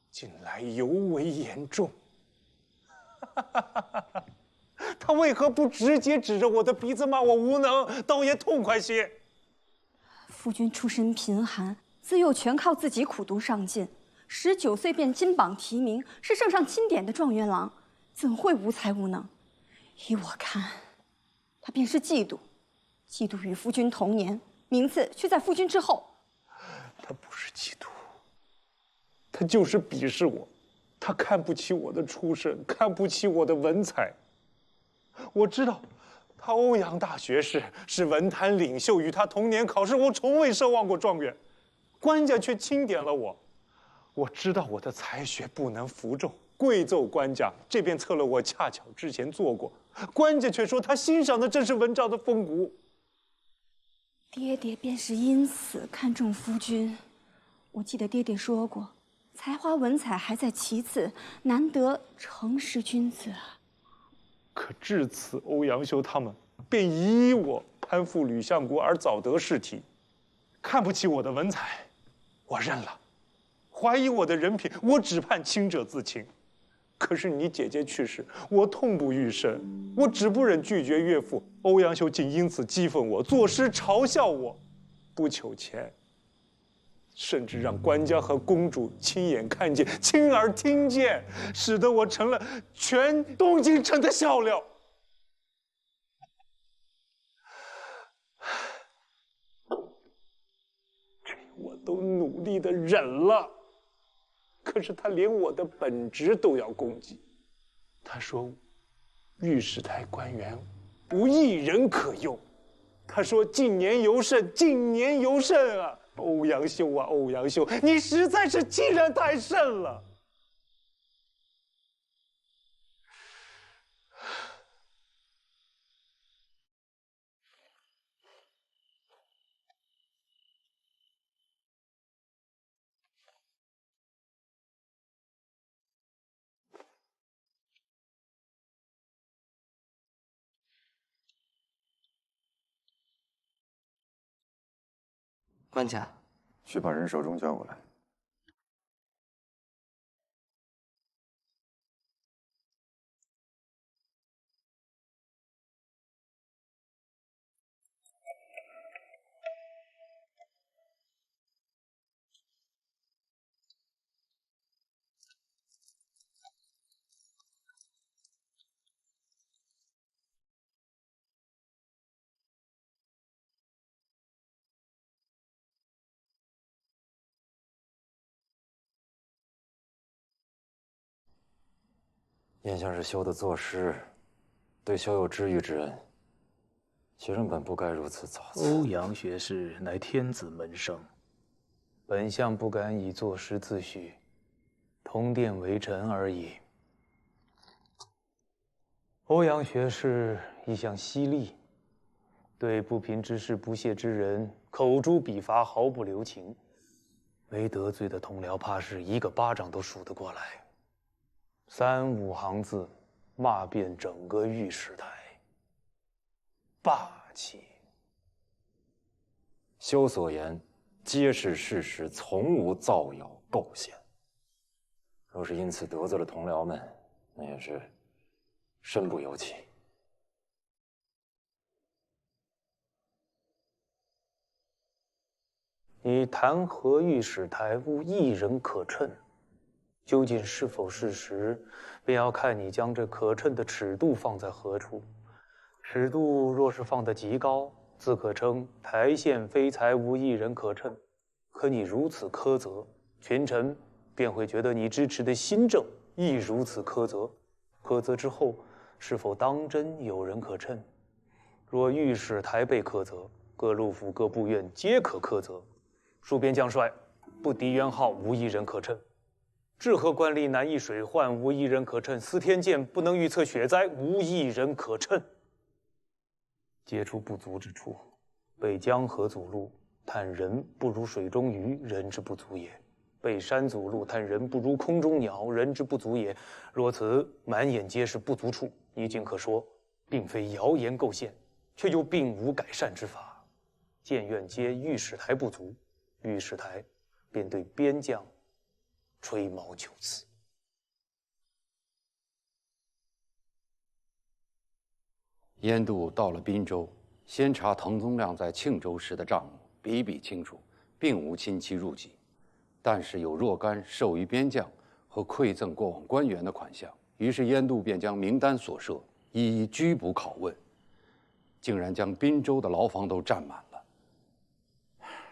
近来尤为严重。他为何不直接指着我的鼻子骂我无能，倒也痛快些？夫君出身贫寒，自幼全靠自己苦读上进，19岁便金榜题名，是圣上钦点的状元郎，怎会无才无能？依我看，他便是嫉妒，嫉妒与夫君同年，名次却在夫君之后。他不是嫉妒，他就是鄙视我。他看不起我的出身，看不起我的文采。我知道，他欧阳大学士是文坛领袖，与他同年考试，我从未奢望过状元，官家却钦点了我。我知道我的才学不能服众，跪奏官家，这便测了我恰巧之前做过，官家却说他欣赏的正是文章的风骨。爹爹便是因此看重夫君。我记得爹爹说过，才华文采还在其次，难得诚实君子啊。可至此，欧阳修他们便疑我攀附吕相国而早得仕提，看不起我的文采，我认了；怀疑我的人品，我只盼清者自清。可是你姐姐去世，我痛不欲生，我只不忍拒绝岳父。欧阳修竟因此讥讽我，作诗嘲笑我，不求钱，甚至让官家和公主亲眼看见、亲耳听见，使得我成了全东京城的笑料。这我都努力的忍了。可是他连我的本职都要攻击。他说，御史台官员无一人可用。他说近年尤甚，近年尤甚啊！欧阳修啊，欧阳修，你实在是欺人太甚了。官家，去把人手中叫过来。燕相是修的作诗，对修有知遇之恩。学生本不该如此造次。欧阳学士乃天子门生，本相不敢以作诗自诩，同殿为臣而已。欧阳学士一向犀利，对不平之事、不屑之人，口诛笔伐，毫不留情。没得罪的同僚，怕是一个巴掌都数得过来。3、5行字，骂遍整个御史台，霸气。修所言皆是事实，从无造谣构陷。若是因此得罪了同僚们，那也是身不由己。你弹劾御史台无一人可称，究竟是否事实，便要看你将这可称的尺度放在何处。尺度若是放得极高，自可称台县非才无一人可称。可你如此苛责，群臣便会觉得你支持的新政亦如此苛责。苛责之后，是否当真有人可称？若御史台被苛责，各路府各部院皆可苛责。戍边将帅不敌元昊，无一人可称；治河官吏难易水患，无一人可称；司天监不能预测雪灾，无一人可称。皆出不足之处，被江河阻路，叹人不如水中鱼，人之不足也；被山阻路，叹人不如空中鸟，人之不足也。若此满眼皆是不足处，你竟可说并非谣言构陷，却又并无改善之法。谏院皆御史台不足，御史台便对边将吹毛求疵。燕度到了滨州，先查滕宗亮在庆州时的账目，比比清楚，并无侵期入籍，但是有若干授予边将和馈赠过往官员的款项。于是燕度便将名单所设，一一拘捕拷问，竟然将滨州的牢房都占满了。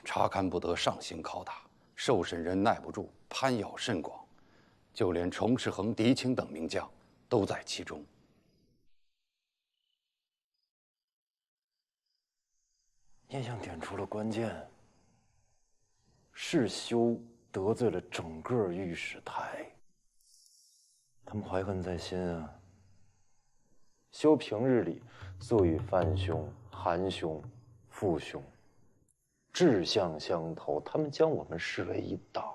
查勘不得上刑拷打，受审人耐不住，攀咬甚广，就连崇世恒、狄青等名将都在其中。燕相点出了关键，是修得罪了整个御史台，他们怀恨在心啊。修平日里素与范兄、韩兄、傅兄志向相投，他们将我们视为一党，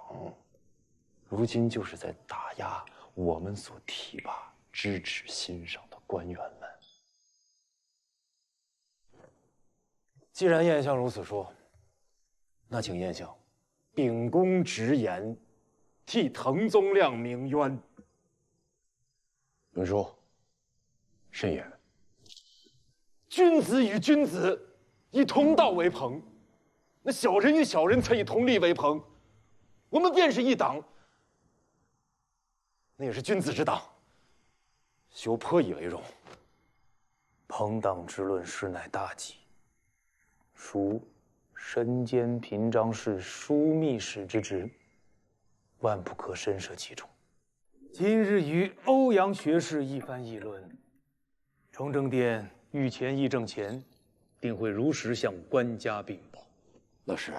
如今就是在打压我们所提拔、支持、欣赏的官员们。既然燕相如此说，那请燕相秉公直言，替滕宗亮鸣冤。文叔，慎言。君子与君子，以同道为朋；那小人与小人才以同利为朋。我们便是一党，那也是君子之党，休颇以为荣。朋党之论，实乃大忌。孰身兼平章事、枢密使之职，万不可深涉其中。今日与欧阳学士一番议论，崇政殿御前议政前，定会如实向官家禀报。那是。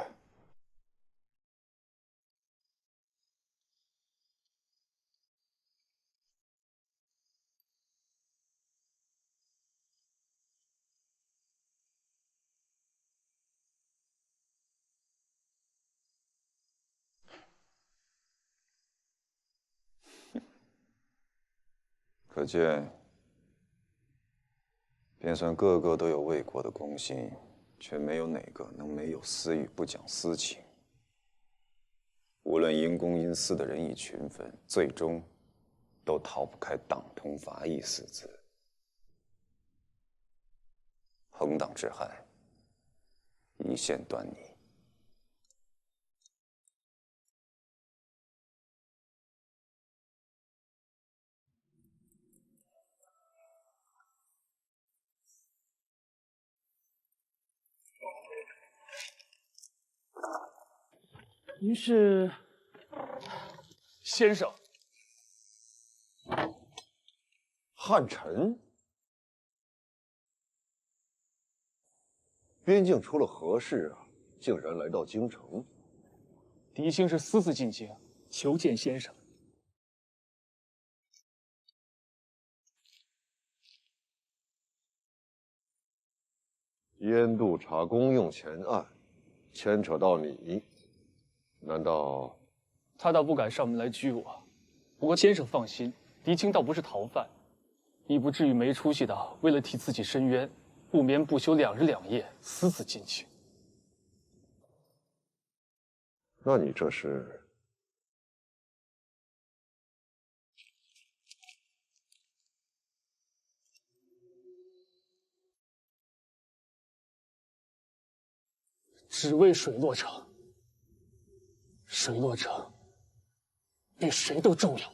可见，便算个个都有为国的公心，却没有哪个能没有私欲、不讲私情。无论因公因私的人以群分，最终都逃不开“党同伐异”四字。朋党之害，一现端倪。您是先生，汉臣。边境出了何事啊？竟然来到京城。狄青是私自进京，求见先生。燕督察公用钱案，牵扯到你，难道？他倒不敢上门来拘我，不过先生放心，狄青倒不是逃犯，亦不至于没出息的为了替自己伸冤，不眠不休2日2夜，私自进京。那你这是？只为水洛城，水洛城比谁都重要。